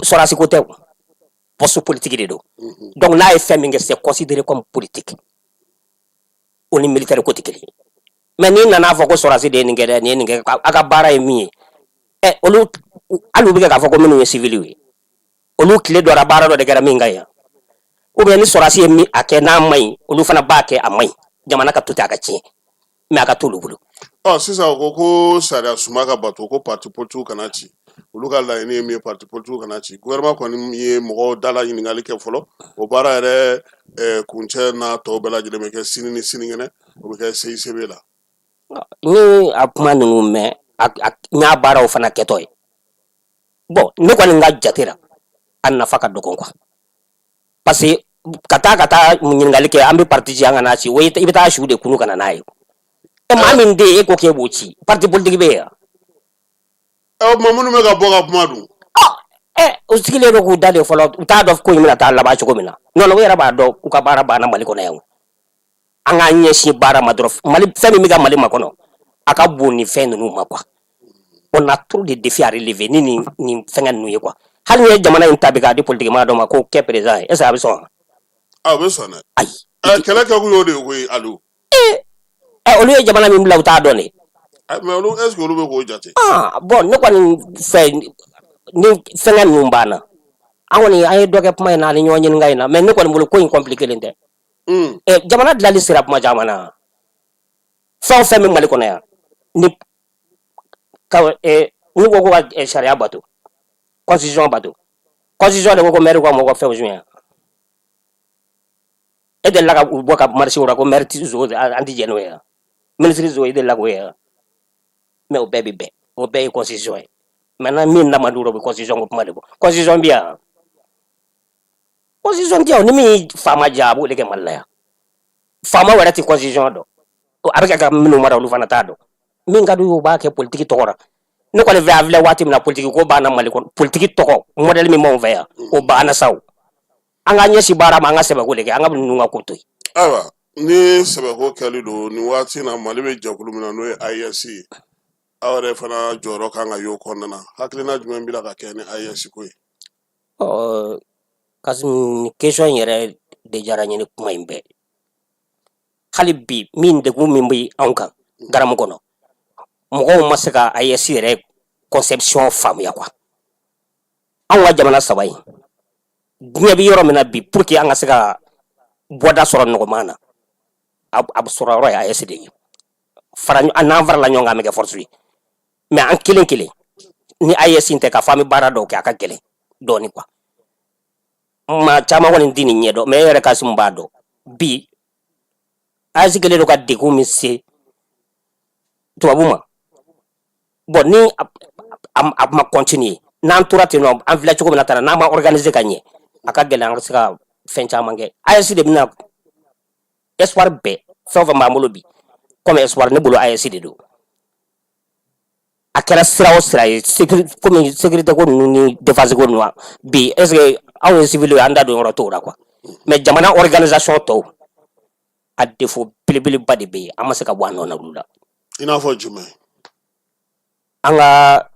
sorasi ko tɛ poste politique de don donc n'a ye fɛn min kɛ c'est considéré comme politique o ni militaire ko tɛ kelen mais n'i nana fɔ ko sorasi de ye nin kɛ dɛ nin ye nin kɛ a ka baara ye min ye olu hali u bɛ kɛ k'a fɔ ko minnu ye civil ye olu tile dɔra baara dɔ de kɛra min ka yan ou bien ni sorasi ye min a kɛ n'a ma ɲi olu fana b'a kɛ a ma ɲi jamana ka to ten a ka tiɲɛ mais a ka t'olu bolo. Sisan ko sariya suma ka bato ko parti politique kana ci olu ka laɲini ye min ye parti politique kana ci gouvernement kɔni ye mɔgɔw dala ɲininkali kɛ fɔlɔ o baara yɛrɛ kuncɛ n'a tɔw bɛɛ lajɛlen bɛ kɛ sini ni sinikɛnɛ o bɛ kɛ CICB la. Ni a kuma ninnu mɛn n y'a baaraw fana kɛtɔ ye bon ne kɔni ka jate la a nafa ka dɔgɔ quoi parce que ka taa ɲininkali kɛ an bɛ parti ci an kana ci i bɛ taa su de kunu kana n'a ye maa min den e ko k'e b'o ci parti politique bɛ yen maa minnu bɛ ka bɔ ka kuma dun u sigilen don k'u da de fɔlɔ u t'a dɔn ko in bɛna taa laban cogo min na non u yɛrɛ b'a dɔn u ka baara banna Mali kɔnɔ yan an k'an ɲɛsin baara ma dɔrɔn Mali fɛn min bɛ ka Mali ma kɔnɔ a ka bon ni fɛn ninnu ma quoi on a trop de défis à relever ni nin fɛngɛ ninnu ye quoi hali ni ye jamana in ta bi k'a di politique maa dɔ ma ko kɛ président ye est ce que a bɛ sɔn wa. A bɛ sɔn dɛ. Ayi. Kɛlɛ kɛ kun y'o de ye koyi Alu. Olu ye jamana min bila u t'a dɔn de. Mais olu est ce que olu bɛ k'o jate. Bon ne kɔni fɛ ni fɛngɛ ninnu banna an kɔni an ye dɔ kɛ kuma in na ani ɲɔgɔn ɲininka in na mais ne kɔni bolo ko in compliqué len tɛ. Jamana dilanli sera kuma caman na fɛn o fɛn bɛ Mali kɔnɔ yan ni n'u ko ko ka sariya bato constitution bato constitution de ko maire ka mɔgɔ fɛnw suɲɛ e delila ka bɔ ka marché la ko maire ti zo an ti jɛ n'o ye ministre zo e delila k'o ye mais o bɛɛ bɛ bɛn o bɛɛ ye constitution ye maintenant min lamandi o bɛ constitution ko kuma de bɔ constitution bi yan constitution ti yan ni min faama ja a b'o de kɛ Mali la yan faama wɛrɛ ti constitution dɔn a bɛ kɛ ka minnu mara olu fana t'a dɔn min ka d'u ye u b'a kɛ politique tɔgɔ la ne kɔni fɛ a filɛ waati min na politique ko banna Mali kɔnɔ politique tɔgɔ modèle min b'anw fɛ yan o banna sa o an ka ɲɛsin baara ma an ka sɛbɛko de kɛ an ka ninnu ka ko to yen. Ayiwa ni sɛbɛko kɛli don nin waati in na Mali bɛ jɛkulu min na n'o ye AES ye aw yɛrɛ fana jɔyɔrɔ kan ka y'o kɔnɔna na hakilina jumɛn bɛ ka kɛ ni AES ko ye. Kasum question in yɛrɛ de diyara n ye ni kuma in bɛɛ hali bi min degun min bɛ anw kan garamu kɔnɔ mɔgɔw ma se ka AES yɛrɛ conception faamuya quoi anw ka jamana saba in diɲɛ bɛ yɔrɔ min na bi pour que an ka se ka bɔda sɔrɔ nɔgɔman na a bɛ sɔrɔ yɔrɔ ye AES de ye n'an farala ɲɔgɔn kan an bɛ kɛ force ye mais an kelen kelen ni AES in tɛ k'a fɔ an bɛ baara dɔw kɛ a ka gɛlɛn dɔɔnin quoi maa caman kɔni tɛ nin ɲɛ dɔn mais e yɛrɛ Kasimu b'a dɔn bi AES kɛlen don ka degun min se tubabu ma bon ni a ma continuer n'an tora ten nɔ an filɛ cogo min na tan n'an ma organiser ka ɲɛ a ka gɛlɛn an ka se ka fɛn caman kɛ AES de bɛna espoir bɛɛ fɛn o fɛn b'an bolo bi comme espoir ne bolo AES de don a kɛra sira o sira ye komi sécurité ko ninnu ni défense ko ninnu bi est ce que anw ye civil ye an da don yɔrɔ t'o la quoi mais jamana organisation tɔw a défaut belebeleba de bɛ yen an ma se ka bɔ a nɔ na olu la. I n'a fɔ jumɛn. an ka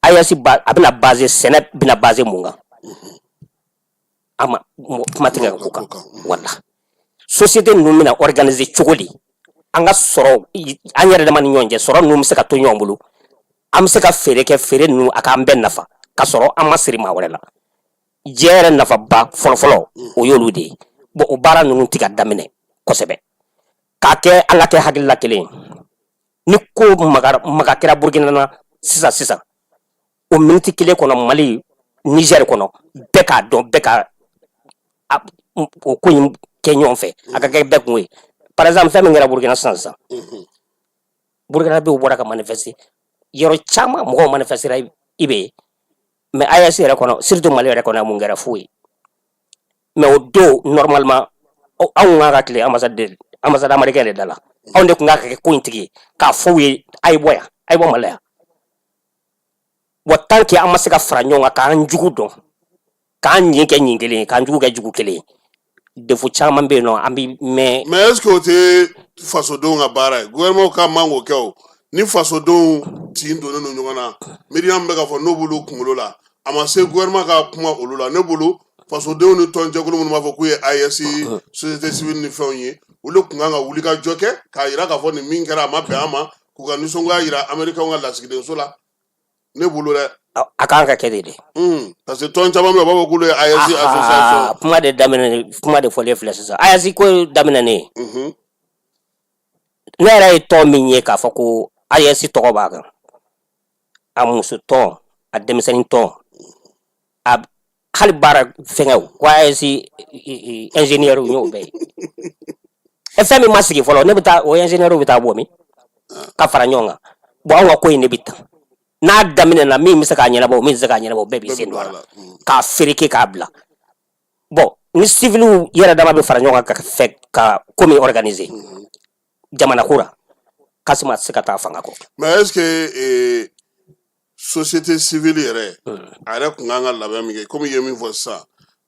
AES a bɛna base sɛnɛ bɛna base mun kan an ma kuma tigɛ ko kan wala société ninnu bɛna organiser cogo di an ka sɔrɔ an yɛrɛ dama ni ɲɔgɔn cɛ sɔrɔ ninnu bɛ se ka to ɲɔgɔn bolo an bɛ se ka feere kɛ feere ninnu a k'an bɛɛ nafa ka sɔrɔ an ma siri maa wɛrɛ la diɲɛ yɛrɛ nafaba fɔlɔfɔlɔ o y'olu de ye bon o baara ninnu tɛ ka daminɛ kosɛbɛ k'a kɛ an ka kɛ hakilila kelen ye ni ko maga kɛra Burukina na sisan o miniti kelen kɔnɔ Mali Niger kɔnɔ bɛɛ k'a dɔn bɛɛ ka o ko in kɛ ɲɔgɔn fɛ a ka kɛ bɛɛ kun ye par exemple fɛn min kɛra Burukina sisan Burukina bɛ bɔra ka manifester yɔrɔ caman mɔgɔw manifestera i bɛ ye mais AES yɛrɛ kɔnɔ surtout Mali yɛrɛ kɔnɔ mun kɛra fu ye mais o don normalement anw ka tile ambassade américain de da la on de kun ka kɛ ko in tigi k'a fɔ u ye a ye bɔ yan a ye bɔ Mali la yan wa tant que an ma se ka fara ɲɔgɔn kan k'an jugu dɔn k'an ɲin kɛ ɲin kelen ye k'an jugu kɛ jugu kelen ye défaut caman bɛ yen nɔ an bɛ mɛn. mais est ce que o tɛ fasodenw ka baara ye gouvernement ka man k'o kɛ o ni fasodenw tin donnen don ɲɔgɔn na Miriam bɛ k'a fɔ n'o b'olu kunkolo la a ma se gouvernement ka kuma olu la ne bolo fasodenw ni tɔnjɛkulu minnu b'a fɔ k'u ye AES société civile ni fɛnw ye olu kun kan ka wuli ka jɔ kɛ k'a yira k'a fɔ nin min kɛra a ma bɛn an ma k'u ka nisɔngoya yira américains ka lasigidenso la ne bolo dɛ. a kan ka kɛ de. parce que tɔn caman bɛ yen u b'a fɔ k'olu ye AES association. kuma de fɔlen filɛ sisan AES ko daminɛnen ne yɛrɛ ye tɔn min ye k'a fɔ ko AES tɔgɔ b'a kan a muso tɔn a denmisɛnnin tɔn a hali baara fɛngɛw ko AES ingénieur u y'o bɛɛ ye fɛn min ma sigi fɔlɔ ne bɛ taa o ingénieur bɛ taa bɔ min ka fara ɲɔgɔn kan bon anw ka ko in ne bɛ tan n'a daminɛna min bɛ se k'a ɲɛnabɔ min tɛ se k'a ɲɛnabɔ bɛɛ bɛ sen don a la k'a fereke k'a bila bon ni civiliw yɛrɛ dama bɛ fara ɲɔgɔn kan ka fɛ ka ko min organiser jamana ko la Kasuma tɛ se ka taa fanga kɔ. mais est ce que société civile yɛrɛ a yɛrɛ kun kan ka labɛn min kɛ komi i ye min fɔ sisan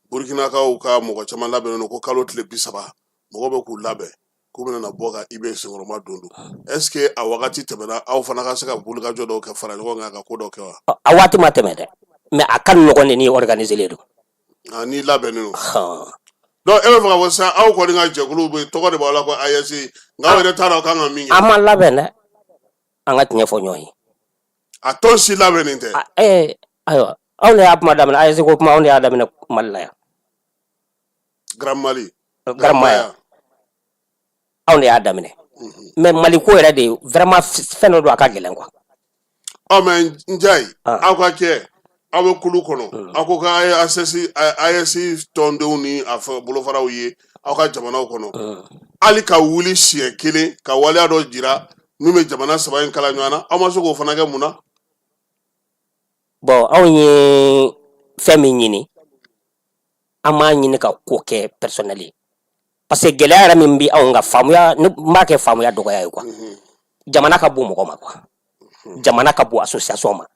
Burkinakaw ka mɔgɔ caman labɛnnen don ko kalo tile 30 mɔgɔ bɛ k'u labɛn k'u bɛna bɔ ka IBK senkɔrɔma don est ce que a wagati tɛmɛna aw fana ka se ka wulikajɔ dɔw kɛ fara ɲɔgɔn kan ka ko dɔ kɛ wa. a waati ma tɛmɛ dɛ mais a ka nɔgɔn de ni organiser len don. ni labɛnnen don. donc e bɛ fɛ ka fɔ sisan aw kɔni ka jɛkulu bɛ tɔgɔ de b'aw la ko AES nka aw yɛrɛ t'a dɔn aw kan ka min kɛ. an ma labɛn dɛ an ka tiɲɛ fɔ ɲɔgɔn ye. a tɔn si labɛnnen tɛ. ayiwa anw de y'a kuma daminɛ AES ko kuma anw de y'a daminɛ Mali la yan. Grand Mali. Grand Mali. anw de y'a daminɛ mais Mali ko yɛrɛ de vraiment fɛn dɔ don a ka gɛlɛn quoi. mais Njayi aw ka kɛ aw bɛ kulu kɔnɔ aw ko k'a ye AES tɔndenw ni a bolofaraw ye aw ka jamanaw kɔnɔ hali ka wuli siɲɛ kelen ka waleya dɔ jira min bɛ jamana saba in kala ɲɔgɔn na aw ma se k'o fana kɛ mun na. bon anw ye fɛn min ɲini an m'a ɲini ka ko kɛ personnel ye parce que gɛlɛya yɛrɛ min bɛ anw ka faamuya ne m'a kɛ faamuya dɔgɔya ye quoi jamana ka bon mɔgɔ ma quoi jamana ka bon association ma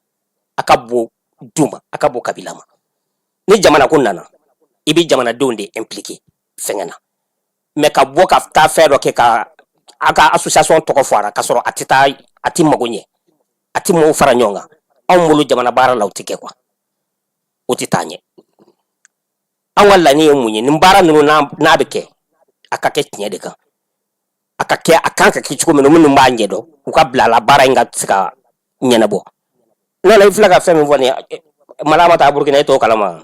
a ka bon du ma a ka bon kabila ma ni jamana ko nana i bɛ jamanadenw de impliqué fɛngɛ na mais ka bɔ ka taa fɛn dɔ kɛ ka a ka association tɔgɔ fɔ a la ka sɔrɔ a tɛ mago ɲɛ a tɛ mɔgɔw fara ɲɔgɔn kan anw bolo jamana baara la o tɛ kɛ quoi o tɛ taa ɲɛ anw ka laɲini ye mun ye nin baara ninnu n'a bɛ kɛ a ka kɛ tiɲɛ de kan a ka kɛ a kan ka kɛ cogo min na minnu b'a ɲɛdɔn u ka bila a la baara in ka se ka ɲɛnabɔ n'o la i filɛ ka fɛn min fɔ nin ye Mali ma taa Burukina e t'o kalama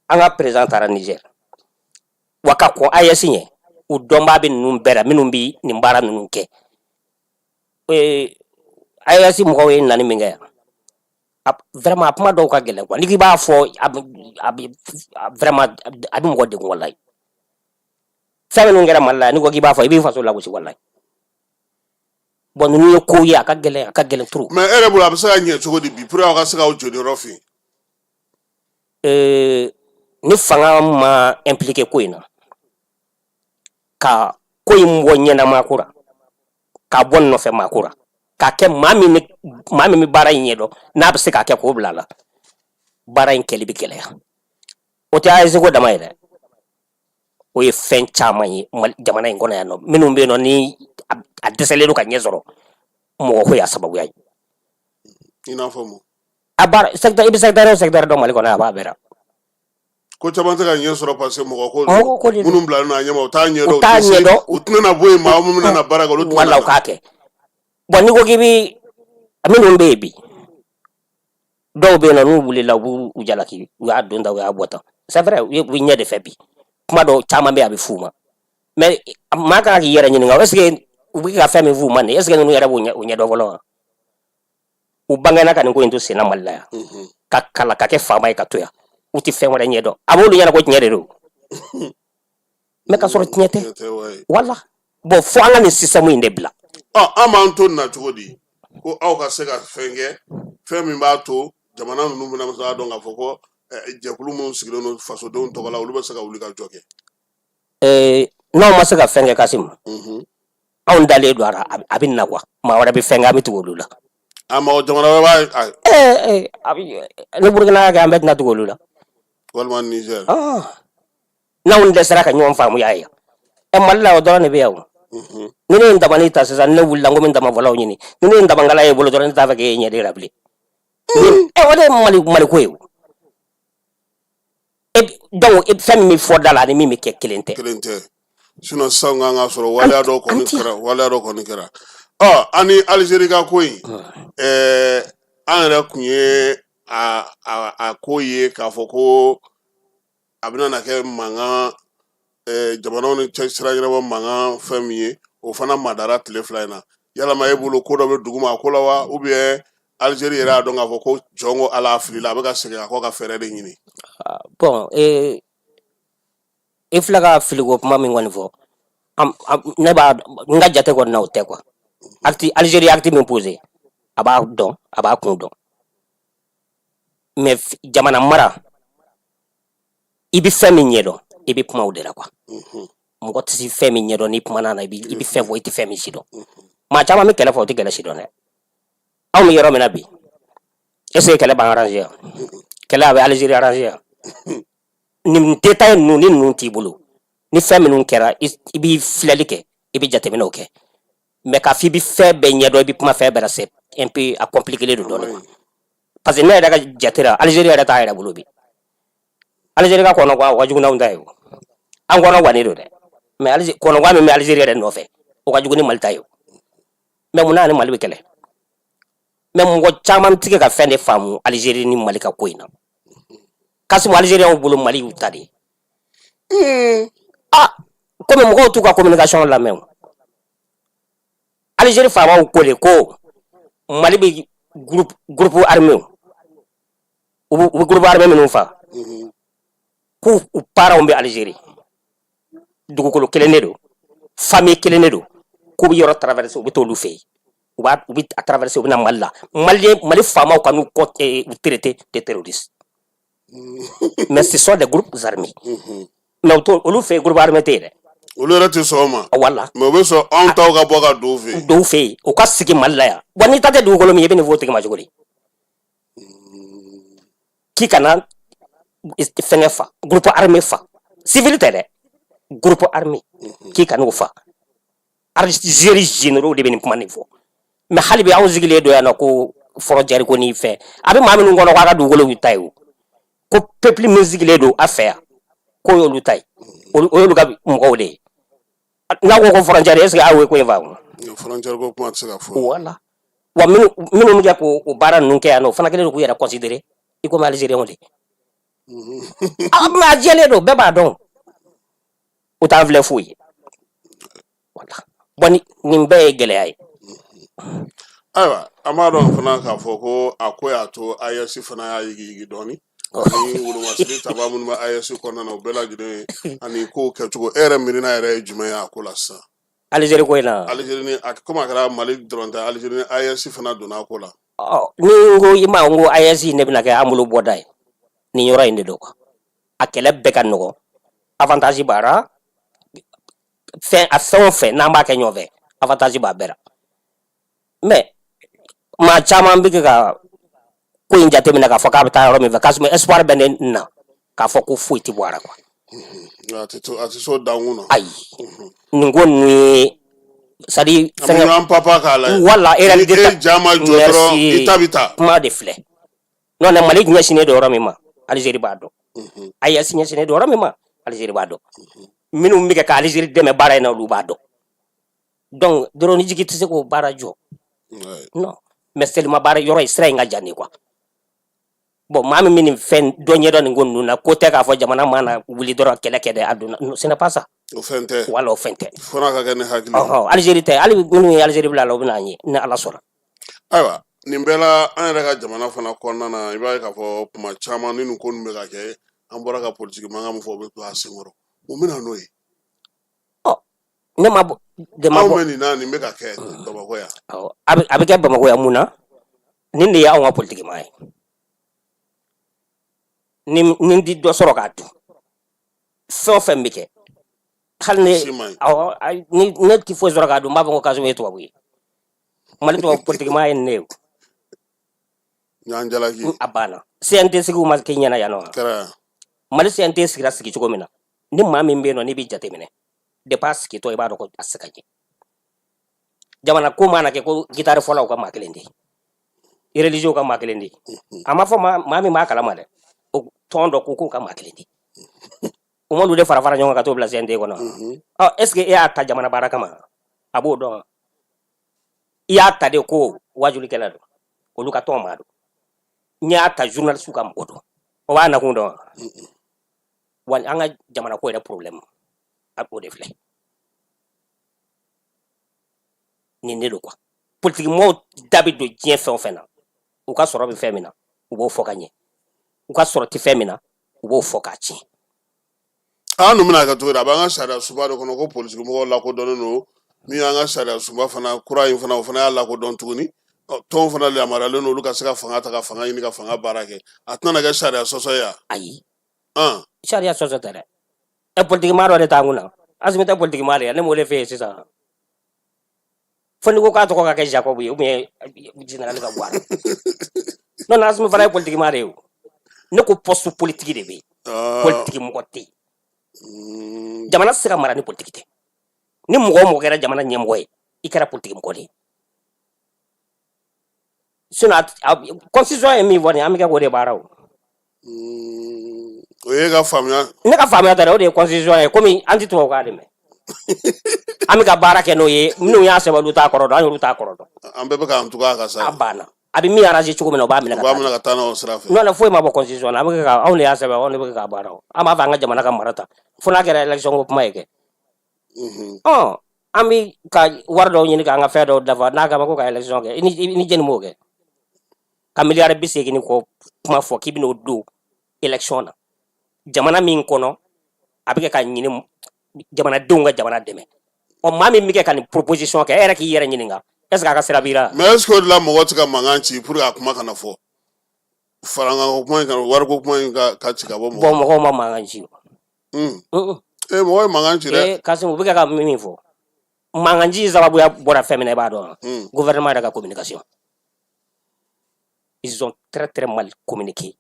an ka président taara Niger wa ka kɔn AES ɲɛ u dɔnbaa bɛ ninnu bɛɛ la minnu bɛ nin baara ninnu kɛ AES mɔgɔw ye nani min kɛ yan vraiment a kuma dɔw ka gɛlɛn quoi n'i k'i b'a fɔ vraiment a bɛ mɔgɔ degun walayi fɛn minnu kɛra Mali la n'i ko k'i b'a fɔ i b'i faso lagosi walayi bon ninnu ye kow ye a ka gɛlɛn trop. mais e yɛrɛ bolo a bɛ se ka ɲɛ cogo di bi pour aw ka se k'aw jɔyɔrɔ fin. ni fanga ma impliqué ko in na ka ko in bɔ ɲɛnama ko la k'a bɔ nɔfɛ maa ko la k'a kɛ maa min bɛ baara in ɲɛdɔn n'a bɛ se k'a kɛ k'o bila a la baara in kɛli bɛ gɛlɛya o tɛ AES ko dama ye dɛ o ye fɛn caman ye jamana in kɔnɔ yan nɔ minnu bɛ yen nɔ ni a dɛsɛlen don ka ɲɛ sɔrɔ mɔgɔ ko y'a sababuya ye. i n'a fɔ mun. a baara secteur i bɛ secteur o secteur dɔn Mali kɔnɔ a b'a bɛɛ la. ko caman tɛ ka ɲɛ sɔrɔ parce que mɔgɔ ko minnu bilalen don a ɲɛma u t'a ɲɛdɔn u tɛna bɔ yen maa minnu bɛna baara kɛ olu tɛna. wala u k'a kɛ bon n'i ko k'i bɛ minnu bɛ yen bi dɔw bɛ yen nɔ n'u wulila u b'u jalaki u y'a don ta u y'a bɔ tan c'est vrai u bɛ ɲɛ de fɛ bi kuma dɔw caman bɛ yen a bɛ f'u ma mais maa kan k'i yɛrɛ ɲininka est ce que u bɛ ka fɛn min f'u ma nin est ce que ninnu yɛrɛ b'o ɲɛdɔn fɔlɔ wa u bangena ka nin ko in to sen na Mali la yan ka kalan ka kɛ faama ye ka to yan u tɛ fɛn wɛrɛ ɲɛdɔn a b'olu ɲɛna ko tiɲɛ de don mais ka sɔrɔ tiɲɛ tɛ wala bon fo an ka nin système in de bila. an b'an to nin na cogo di ko aw ka se ka fɛn kɛ fɛn min b'a to jamana ninnu bɛna se k'a dɔn k'a fɔ ko jɛkulu minnu sigilen don fasodenw tɔgɔ la olu bɛ se ka wuli ka jɔ kɛ. n'aw ma se ka fɛn kɛ Kasimu anw dalen don a bɛ na quoi maa wɛrɛ bɛ fɛn kɛ an bɛ tugu olu la ama o jamana wɛrɛ b'a ni Burkina y'a kɛ an bɛ tɛna tugu olu la walima Niger n'anw dɛsɛra ka ɲɔgɔn faamuya ye Mali la o dɔrɔn de bɛ yan o ni ne ye n dabali ta sisan ne wulila n ko n bɛ damafɔlaw ɲini ni ne ye n dabangala ye bolo dɔrɔn ne t'a fɛ k'e ɲɛden la bilen o de ye Mali ko ye o donc fɛn min bɛ fɔ da la ani min bɛ kɛ kelen tɛ sinon sisan kan ka sɔrɔ waleya dɔ kɔni kɛra ani Algérie ka ko in an yɛrɛ kun ye a ko ye k'a fɔ ko a bɛna na kɛ mankan jamanaw ni cɛ sira ɲɛnabɔ mankan fɛn min ye o fana madara tile 2 in na yalama e bolo ko dɔ bɛ duguma ko la wa ou bien Algérie yɛrɛ y'a dɔn k'a fɔ ko jɔn ko ala filila a bɛ ka segin a kɔ ka fɛɛrɛ de ɲini bon i filɛ ka filiko kuma min kɔni fɔ ne b'a n ka jate kɔni na o tɛ quoi Algérie acte min posé a b'a dɔn a b'a kun dɔn mais jamana mara i bɛ fɛn min ɲɛdɔn i bɛ kuma o de la quoi mɔgɔ tɛ se fɛn min ɲɛdɔn n'i kumana na i bɛ fɛn fɔ i tɛ fɛn min si dɔn maa caman bɛ kɛlɛ fɔ o tɛ kɛlɛ si dɔn dɛ anw bɛ yɔrɔ min na bi est ce que kɛlɛ b'an arranger yan kɛlɛ a bɛ Algérie arranger yan nin détail ninnu ni ninnu t'i bolo ni fɛn minnu kɛra i b'i filɛli kɛ i bɛ jateminɛw kɛ mais k'a fɔ i bɛ fɛn bɛɛ ɲɛdɔn i bɛ kuma fɛn bɛɛ la c'est un peu a compliqué don dɔɔnin quoi parce que ne yɛrɛ ka jate la Algérie yɛrɛ t'a yɛrɛ bolo bi Algérie ka kɔnɔguwa o ka jugu n'anw ta ye o an kɔnɔguwanen don dɛ mais kɔnɔguwa min bɛ Algérie yɛrɛ nɔfɛ o ka jugu ni Mali ta ye o mais mun na ni Mali bɛ kɛlɛ mais mɔgɔ caman tɛ ka fɛn de faamu Algérie ni Mali ka ko in na Kasimu Algériens bolo Mali y'u ta de ye komi mɔgɔw t'u ka communication lamɛn o Algérie faamaw ko de ko Mali bɛ groupe armé u bɛ groupe armé minnu fa k'u parents bɛ Algérie dugukolo kelen de don famille kelen de don k'u bɛ yɔrɔ traverser u bɛ t'olu fɛ yen u bɛ a traverser u bɛ na Mali la Mali faamaw ka n'u u traiter de terroristes mais ce sont des groupes armés mais olu fɛ yen groupe armé tɛ yen dɛ olu yɛrɛ tɛ sɔn o ma wala mais u bɛ sɔn anw taw ka bɔ ka don u fɛ yen u ka sigi Mali la yan wa n'i ta tɛ dugukolo min i bɛ nin fɔ o tigi ma cogo di k'i kana fɛngɛ fa groupe armé fa civil tɛ dɛ groupe armé k'i kana o fa Algérie généraux de bɛ nin kuma nin fɔ mais hali bi anw sigilen don yan nɔ ko frontière ko n'i fɛ a bɛ maa minnu kɔnɔ k'a ka dugukolo y'u ta ye o ko peuple min sigilen don a fɛ yan k'o y'olu ta ye o y'olu ka mɔgɔw de ye n'a ko ko frontière est ce que aw ye ko in faamu frontière ko kuma tɛ se ka fɔ wala wa minnu bɛ kɛ k'o baara ninnu kɛ yan nɔ o fana kɛlen don k'u yɛrɛ considérer i komi Algériens de mais a jɛlen don bɛɛ b'a dɔn o t'an filɛ foyi ye wala bon nin bɛɛ ye gɛlɛya ye ayiwa an b'a dɔn fana k'a fɔ ko a ko y'a to AES fana y'a yigi dɔɔni ani wolomasiri taba minnu bɛ AES kɔnɔna na o bɛɛ lajɛlen ani kow kɛcogo e yɛrɛ miirina yɛrɛ ye jumɛn ye a ko la sisan Algérie ko in na Algérie ni komi a kɛra Mali dɔrɔn tɛ Algérie ni AES fana donna a ko la ni ko i ma n ko AES ne bɛna kɛ an bolo bɔda ye nin yɔrɔ in de don quoi a kɛlɛ bɛɛ ka nɔgɔn avantage b'a la fɛn o fɛn n'an b'a kɛ ɲɔgɔn fɛ avantage b'a bɛɛ la mais maa caman bɛ kɛ ka ko in jateminɛ k'a fɔ k'a bɛ taa yɔrɔ min fɛ k'a sɔrɔ espoir bɛ ne na k'a fɔ ko foyi tɛ bɔ a la quoi a tɛ so dankun na ayi nin ko ninnu ye c'est à dire fɛngɛ an papa k'a lajɛ wala e ja ma jɔ dɔrɔn i ta bɛ taa kuma de filɛ non mais Mali ɲɛsinnen don yɔrɔ min ma Algérie b'a dɔn AES ɲɛsinnen don yɔrɔ min ma Algérie b'a dɔn minnu bɛ kɛ ka Algérie dɛmɛ baara in na olu b'a dɔn donc dɔrɔn ni jigi tɛ se k'o baara jɔ non mais seulement baara yɔrɔ in sira in ka jan de quoi bon maa min bɛ nin fɛn dɔ ɲɛdɔn nin ko ninnu na ko tɛ k'a fɔ jamana mana wuli dɔrɔn kɛlɛ kɛ dɛ a donna ce n'est pas ça o fɛn tɛ wala o fɛn tɛ fana ka kɛ ni hakili Algérie tɛ hali minnu ye Algérie bila la o bɛ n'an ye ni Ala sɔnna ayiwa nin bɛɛ la an yɛrɛ ka jamana fana kɔnɔna na i b'a ye k'a fɔ kuma caman ni nin ko nin bɛ ka kɛ an bɔra ka politiki mankan min fɔ o bɛ to a senkɔrɔ mun bɛ na n'o ye ne ma bɔ anw bɛ nin na nin bɛ ka kɛ Bamakɔ yan a bɛ kɛ Bamakɔ yan mun na nin de ye anw ka politiki maa ye ni di dɔ sɔrɔ k'a dun fɛn o fɛn bɛ kɛ hal ni ti fo zora ga dum ba ko kaso weto wi mali to politique ma en new nyanjala ki abana CNT sigi ma ke nyana yano kara mali CNT sigi ra sigi chugo mina ni ma min be no ni bi jate mine de pas ki to e ba do ko asakaje jamana ko mana ke ko guitar fola ko ma kelendi religion ka ma kelendi ama fo ma mi ma kala ma de o tondo ko ka ma kelendi o mo de fara nyonga ka to bla CNT ko no est-ce que ya ta jamana baraka ma abo do ya ta de ko wajuli kala do ko luka to ma do nya ta journaliste ka mbodo o wana ko do wan anga jamana ko ina problem abo de fle ni ne do quoi politique mo dabi do jien fe ofena o ka soro be femina o bo fokanye o ka soro ti femina o bo fokachi anu mina ka to da ba nga shara suba do kono ko politique mo la ko don no mi anga shara suba fana kura yin fana la ko don tuguni ton fana le amara le no luka sika fanga ta ka fanga yin ka fanga barake atna ga shara soso ya ayi sharia soso tere e politique maro de tanguna azmi ta politique maro ya ne mo le fe sisa fani ko ka to ko ka ke jacob yu me general ka gwara non azmi fana politique maro ne ko poste politique de be politique mo kotti jamana sira mara ni politique te ni mo kera jamana nyemgo e ikara politique mo kodi sunat constitution e mi woni amiga go de baraw o ye ga famia ne ka famia dara o de constitution e komi anti to ka de me amiga barake no ye minu ya se baluta korodo anyu luta korodo ambe be ka amtuka ka sa abana abi mi araje chuko me no ba mi na ka tana o srafe no la foi ma bo constitution amiga ka on ya se ba on be ka baraw ama vanga jamana ka marata funa kera election ko maike ami ka wardo nyini ka nga fedo dafa na ka ko ka election ke ini jeni moge ka miliare bisegi ni ko kuma fo kibino do election na jamana min kono abike ka nyini jamana dunga jamana deme o mami mi ke kan proposition ke era ki yere nyini nga est-ce ka sera bira mais est-ce que la mo ka manganchi pour ka kuma kana fo faranga ko kuma ka war ko kuma ka chika bo mo manganchi mo manganchi re kasim bika ka mimi fo manganchi sababu ya bora femina ba do gouvernement de la communication ils ont très mal communiqué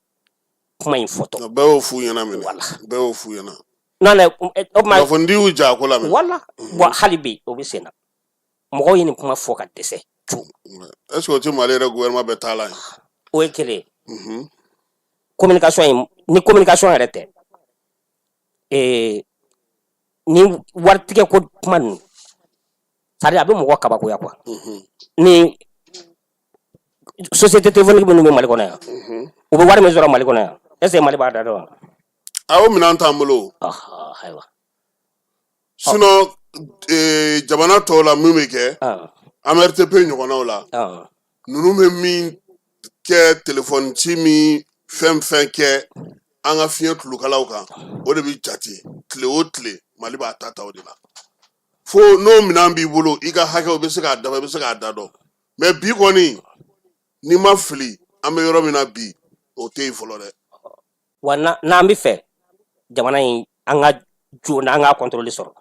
kuma une photo be o fu yana mine be o fu yana non o ma fo ndi uja ko la mine wala bo halibi o bisena mo yini kuma fo ka dese est-ce que tu m'allais le gouvernement betala o ekele communication ni communication arrêté ni wartige ko man sari abe mo wakaba ko yakwa ni société téléphonique mo no mali ko na o be war me zora mali ko na est-ce mali ba da do awo minan tambulo haywa sinon jamana to la mumike amertepe nyogona la nunu me min ke téléphone ti mi fem ke anga fiye tulukalaw kan o de bi jati tle o tle mali ba tata o de la fo no minan bi bolo i ka hakɛ o be se ka da be se ka da do mais bi kɔni ni ma fili an be yɔrɔ min na bi o te yi fɔlɔ dɛ wana na an bi fɛ jamana in an ka jona an ka contrôle sɔrɔ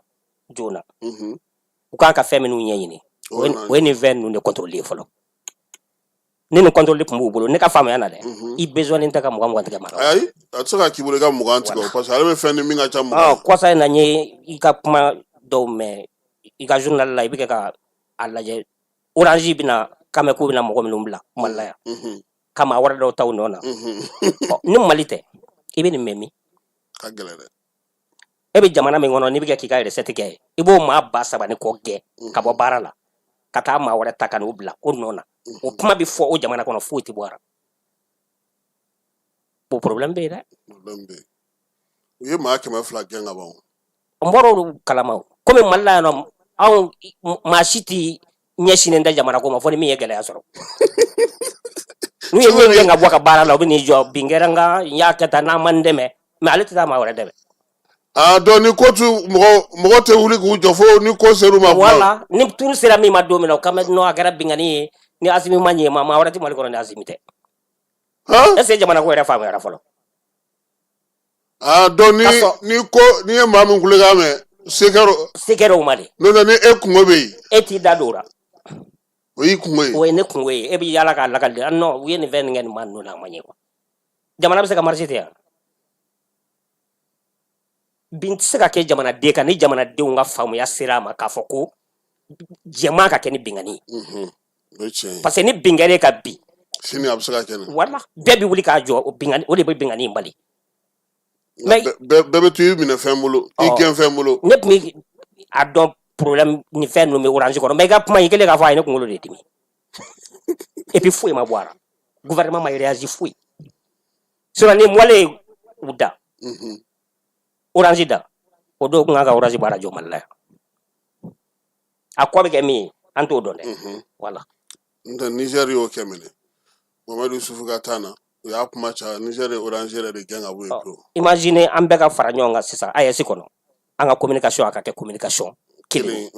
jona u kan ka fɛn minnu ɲɛɲini o ye nin fɛn ninnu de contrôle fɔlɔ ni nin contrôle tun b'u bolo ne ka faamuya na dɛ i besoin tɛ ka mugan tigɛ mara ayi a tɛ se ka k'i bolo i ka mugan tigɛ parce que ale bɛ fɛn ni min ka ca mugan kɔsa in na n ye i ka kuma dɔw mɛn i ka journal la i bɛ kɛ ka a lajɛ orange bɛna k'an k'u bɛna mɔgɔ minnu bila mali la yan ka maa wɛrɛ dɔw ta u nɔ na ni mali tɛ i bɛ nin mɛn min ka gɛlɛn dɛ e bɛ jamana min kɔnɔ n'i bɛ kɛ k'i ka recette kɛ i b'o maa 3,000 ni kɔ gɛn ka bɔ baara la ka taa maa wɛrɛ ta ka n'u bila o nɔ na o kuma bɛ fɔ o jamana kɔnɔ foyi tɛ bɔ a la o problème bɛ yen dɛ problème bɛ yen u ye maa 200 gɛn ka ban n bɔra olu kalama o komi mali la yan nɔ anw maa si tɛ ɲɛsinnen tɛ jamana ko ma fɔ ni min ye gɛlɛya sɔrɔ n'u ye min gɛn ka bɔ ka baara la u bɛ n'i jɔ bin kɛra n ka n y'a kɛ tan n'a ma n dɛmɛ mais ale tɛ taa maa wɛrɛ dɛmɛ donc ni ko tu mɔgɔ tɛ wuli k'u jɔ fo ni ko ser'u ma wala ni turu sera min ma don min na o kama n'o a kɛra bingani ye ni Asimi ma ɲɛ maa wɛrɛ tɛ Mali kɔnɔ ni Asimi tɛ est ce que jamana ko yɛrɛ faamuyara fɔlɔ donc ni ye maa min kulekan mɛn sekɛrɛw ma de n'o tɛ ni e kungo bɛ yen e t'i da don o la o y'i kungo ye o ye ne kungo ye e bɛ yaala k'a lakalili non u ye nin fɛn nin kɛ nin ma ninnu na a ma ɲɛ kuwa jamana bɛ se ka marché ten yan bin tɛ se ka kɛ jamanaden kan ni jamanadenw ka faamuya sera a ma k'a fɔ ko jɛman ka kɛ ni bingani ye o ye tiɲɛ ye parce que ni bingani ka bin sini a bɛ se ka kɛ nin wala bɛɛ bɛ wuli k'a jɔ o bingani o de bɛ bingani in bali mais bɛɛ bɛ to i minɛ fɛn bolo i gɛn fɛn bolo ne tun bɛ a dɔn problème ni fɛn ninnu bɛ orange kɔnɔ mais i ka kuma in kɛlen k'a fɔ a ye ne kunkolo de dimi et puis foyi ma bɔ a la gouvernement ma réagi foyi sinon ni mɔlen ye u da orange da o dɔw kun kan ka orange baara jɔ Mali la yan a kɔ bɛ kɛ min ye an t'o dɔn dɛ voilà n tɛ Niger y'o kɛ minɛ Mamadu Yusufu ka taa na u y'a kuma caya Niger ye orange yɛrɛ de gɛn ka bɔ yen pewu imagine an bɛɛ ka fara ɲɔgɔn kan sisan AES kɔnɔ an ka communication a ka kɛ communication kelen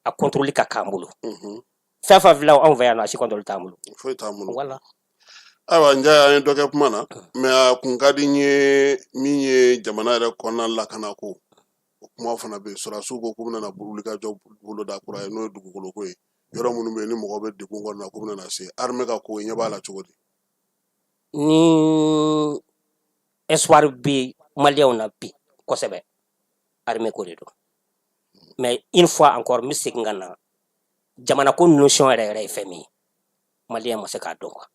a contrôle ka k'an bolo fɛn fɛn filɛ anw fɛ yan nɔ a si contrôle t'an bolo foyi t'an bolo voilà ayiwa n jaa an ye dɔ kɛ kuma na mais a kun ka di n ye min ye jamana yɛrɛ kɔnɔna lakana ko o kuma fana bɛ yen sɔrɔdasiw ko k'u bɛna wulikajɔ boloda kura ye n'o ye dugukolo ko ye yɔrɔ minnu bɛ yen ni mɔgɔ bɛ degun kɔnɔna k'u bɛna se armée ka ko ɲɛ b'a la cogo di ni espoir bɛ maliyɛnw na bi kosɛbɛ armée ko de don mais une fois encore n bɛ segin ka na jamana ko notion yɛrɛ yɛrɛ ye fɛn min ye maliyɛn ma se k'a dɔn quoi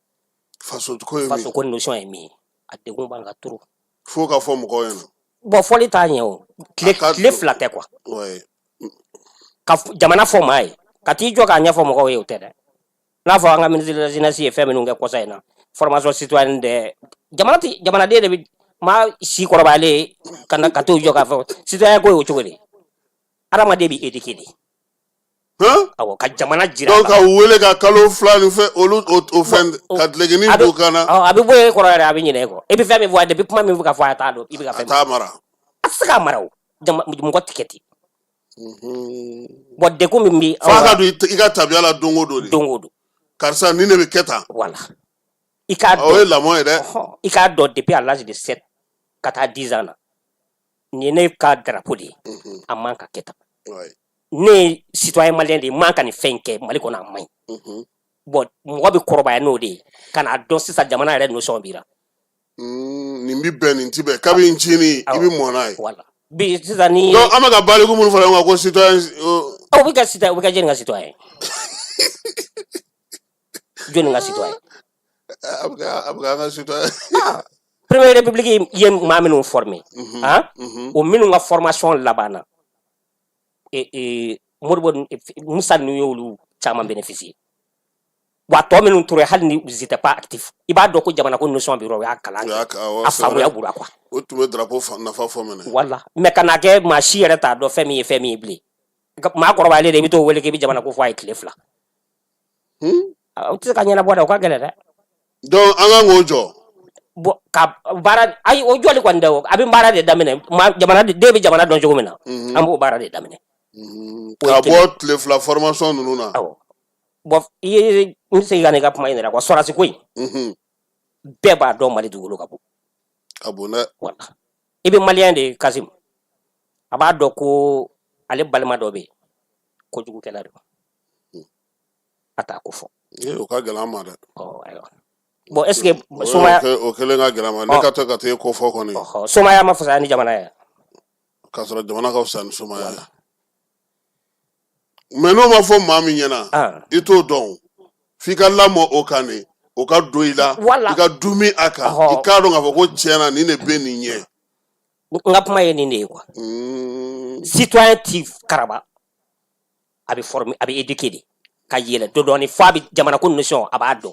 faso ko ye faso ko notion ye min ye a degun b'an kan trop fo ka fɔ mɔgɔw ɲɛna bon fɔli t'a ɲɛ o tile fila tɛ quoi ka jamana fɔ maa ye ka t'i jɔ k'a ɲɛfɔ mɔgɔw ye o tɛ dɛ n'a fɔ an ka ministre de la jeunesse ye fɛn minnu kɛ kɔsa in na formation citoyenne dɛ jamanaden de bɛ maa si kɔrɔbayalen ka t'o jɔ k'a fɔ citoyen ko ye o cogo de adamaden bɛ éduquer de awɔ ka jamana jira donc ka wele ka kalo fila nin fɛ olu o fɛn ka dilekini don kan na a bɛ bɔ e kɔrɔ yɛrɛ a bɛ ɲinɛ e kɔ e bɛ fɛn min fɔ a depuis kuma min bɛ ka fɔ a t'a dɔn i bɛ ka fɛn t'a mara a tɛ se k'a mara o mɔgɔ tɛ kɛ ten bon degun min bɛ f'a ka don i ka tabiya la don o don de don o don karisa nin de bɛ kɛ tan voilà i k'a dɔn o ye lamɔ ye dɛ i k'a dɔn depuis à l'âge de 7 ka taa 10 ans na nin ye ne ka drapeau de ye a man ka kɛ tan ne ye citoyen malien de ye man ka nin fɛn kɛ Mali kɔnɔ a man ɲi bon mɔgɔ bɛ kɔrɔbaya n'o de ye ka n'a dɔn sisan jamana yɛrɛ notion b'i la nin bɛ bɛn nin ti bɛn kabi n cini i bɛ mɔn n'a ye voilà bi sisan ni donc an bɛ ka baliku minnu fɔ ɲɔgɔn kan ko citoyen o bɛ kɛ citoyen o bɛ kɛ jɔnni ka citoyen jɔnni ka citoyen a bɛ kɛ an ka citoyen première république ye maa minnu former o minnu ka formation laban na Modibo Musa ninnu y'olu caman bénéficier wa tɔ minnu tora hali ni ils étaient pas actifs i b'a dɔn ko jamana ko notion bɛ yɔrɔ o y'a kalan a faamuya b'u la quoi o tun bɛ drapeau nafa fɔ mɛnɛ voilà mais ka na kɛ maa si yɛrɛ t'a dɔn fɛn min ye bilen maa kɔrɔbayalen de i bɛ t'o wele k'i bɛ jamana ko fɔ a ye tile 2 o tɛ se ka ɲɛnabɔ dɛ o ka gɛlɛn dɛ donc an kan k'o jɔ bon ka baara ayi o jɔli kɔni tɛ o a bɛ baara de daminɛ den bɛ jamana dɔn cogo min na an b'o baara de daminɛ ka bɔ tile 2 formation ninnu na awɔ bon i ye n segin ka n'i ka kuma in yɛrɛ quoi sɔrɔdasi ko in bɛɛ b'a dɔn Mali dugukolo ka bon ka bon dɛ voilà i bɛ maliyɛn de ye Kasimu a b'a dɔn ko ale balima dɔ bɛ yen kojugukɛla don a t'a ko fɔ o ka gɛlɛn an ma dɛ ayiwa bon est ce que Sumaya o kɛlen ka gɛlɛn ma ne ka to ka taa ko fɔ kɔni Sumaya ma fisaya ni jamana ye k'a sɔrɔ jamana ka fisa ni Sumaya ye mais n'o ma fɔ maa min ɲɛna i t'o dɔn f'i ka lamɔ o kan de o ka don i la i ka dumi a kan i k'a dɔn k'a fɔ ko tiɲɛna nin de bɛ nin ɲɛ n ka kuma ye nin de ye quoi citoyen ti karaba a bɛ former a bɛ éduquer de ka yɛlɛ dɔɔni f'a bɛ jamana ko notion a b'a dɔn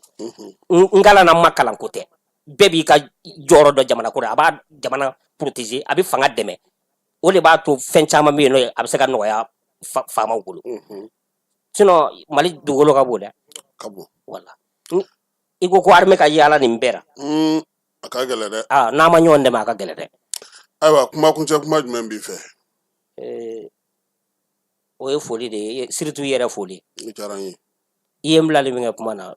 n kalanna ma kalan ko tɛ bɛɛ b'i ka jɔyɔrɔ dɔn jamana ko la a b'a jamana protéger a bɛ fanga dɛmɛ o de b'a to fɛn caman bɛ yen nɔ a bɛ se ka nɔgɔya faamaw bolo sinon Mali dugukolo ka bon dɛ ka bon voilà i ko armée ka yaala nin bɛɛ la a ka gɛlɛn dɛ n'a ma ɲɔgɔn dɛmɛ a ka gɛlɛn dɛ ayiwa kumakuncɛ kuma jumɛn b'i fɛ o ye foli de ye surtout i yɛrɛ foli i diyara n ye i ye n bilali min kɛ kuma na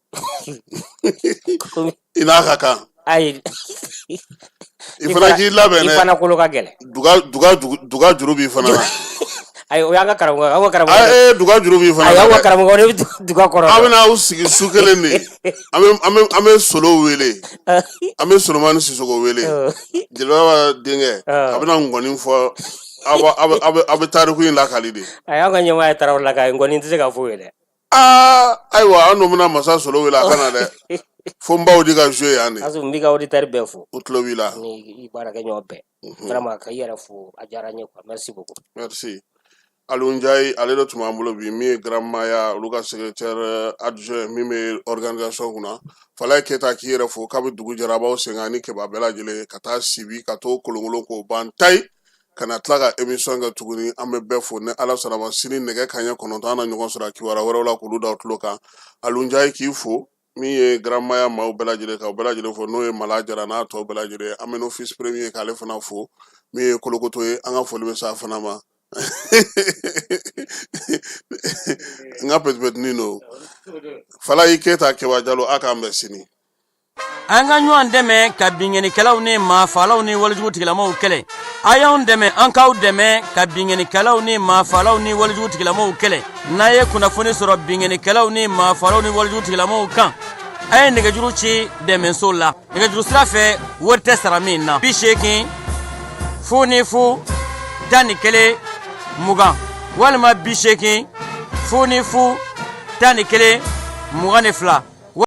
i n'a ka kan ayi i fana k'i labɛn dɛ i fana kolo ka gɛlɛn duga juru b'i fana na Ay o yanga karamɔgɔ duga juru b'i fana ay aw karamɔgɔ ne duga kɔrɔ a bɛna aw sigi su kelen de an bɛ solo wele an bɛ Solomani Sisoko wele jeliba denkɛ a bɛna ngɔni fɔ aw bɛ tariku in lakali de ay aw ka ɲɛmaa ye tarawele la ka ngɔni tɛ se ka fɔ ye dɛ ayiwa an bɛna masa solo wele a kana dɛ fo n baw de ka jouer yan de asu n b'i ka auditeur bɛɛ fo u tulo b'i la ni baarakɛ ɲɔgɔn bɛɛ vraiment ka i yɛrɛ fo a diyara n ye quoi merci beaucoup merci Aliou Ndiaye ale de tun b'an bolo bi min ye Grand Maya olu ka secrétaire adjoint min bɛ organisation kunna Falaye Keyita k'i yɛrɛ fo k'a bɛ dugu jɛra a b'aw sɛgɛn ani kɛba bɛɛ lajɛlen ka taa sibi ka t'o kolonkolon k'o ban tayi ka na tila ka émission kɛ tuguni an bɛ bɛɛ fo ni Ala sɔnna ma sini nɛgɛ kanɲɛ 9 an na ɲɔgɔn sɔrɔ kibaruya wɛrɛw la k'olu da u tulo kan Aliou Ndiaye k'i fo min ye Grand Maya maaw bɛɛ lajɛlen ka u bɛɛ lajɛlen fo n'o ye Mala Jara n'a tɔw bɛɛ lajɛlen an bɛ n'o fils premier k'ale fana fo min ye Kolokoto ye an ka foli bɛ s'a fana ma n ka petit nino Falaye Keyita Keba Jalo a k'an bɛn sini an ka ɲɔgɔn dɛmɛ ka binkɛnikɛlaw ni maafalaw ni walijugutigilamaw kɛlɛ a y'anw dɛmɛ an k'aw dɛmɛ ka binkɛnikɛlaw ni maafalaw ni walijugutigilamaw kɛlɛ n'a ye kunnafoni sɔrɔ binkɛnikɛlaw ni maafalaw ni walijugutigilamaw kan a ye nɛgɛjuru ci dɛmɛso la nɛgɛjuru sira fɛ wari tɛ sara min na 80 00 11 20 walima 80 00 11 22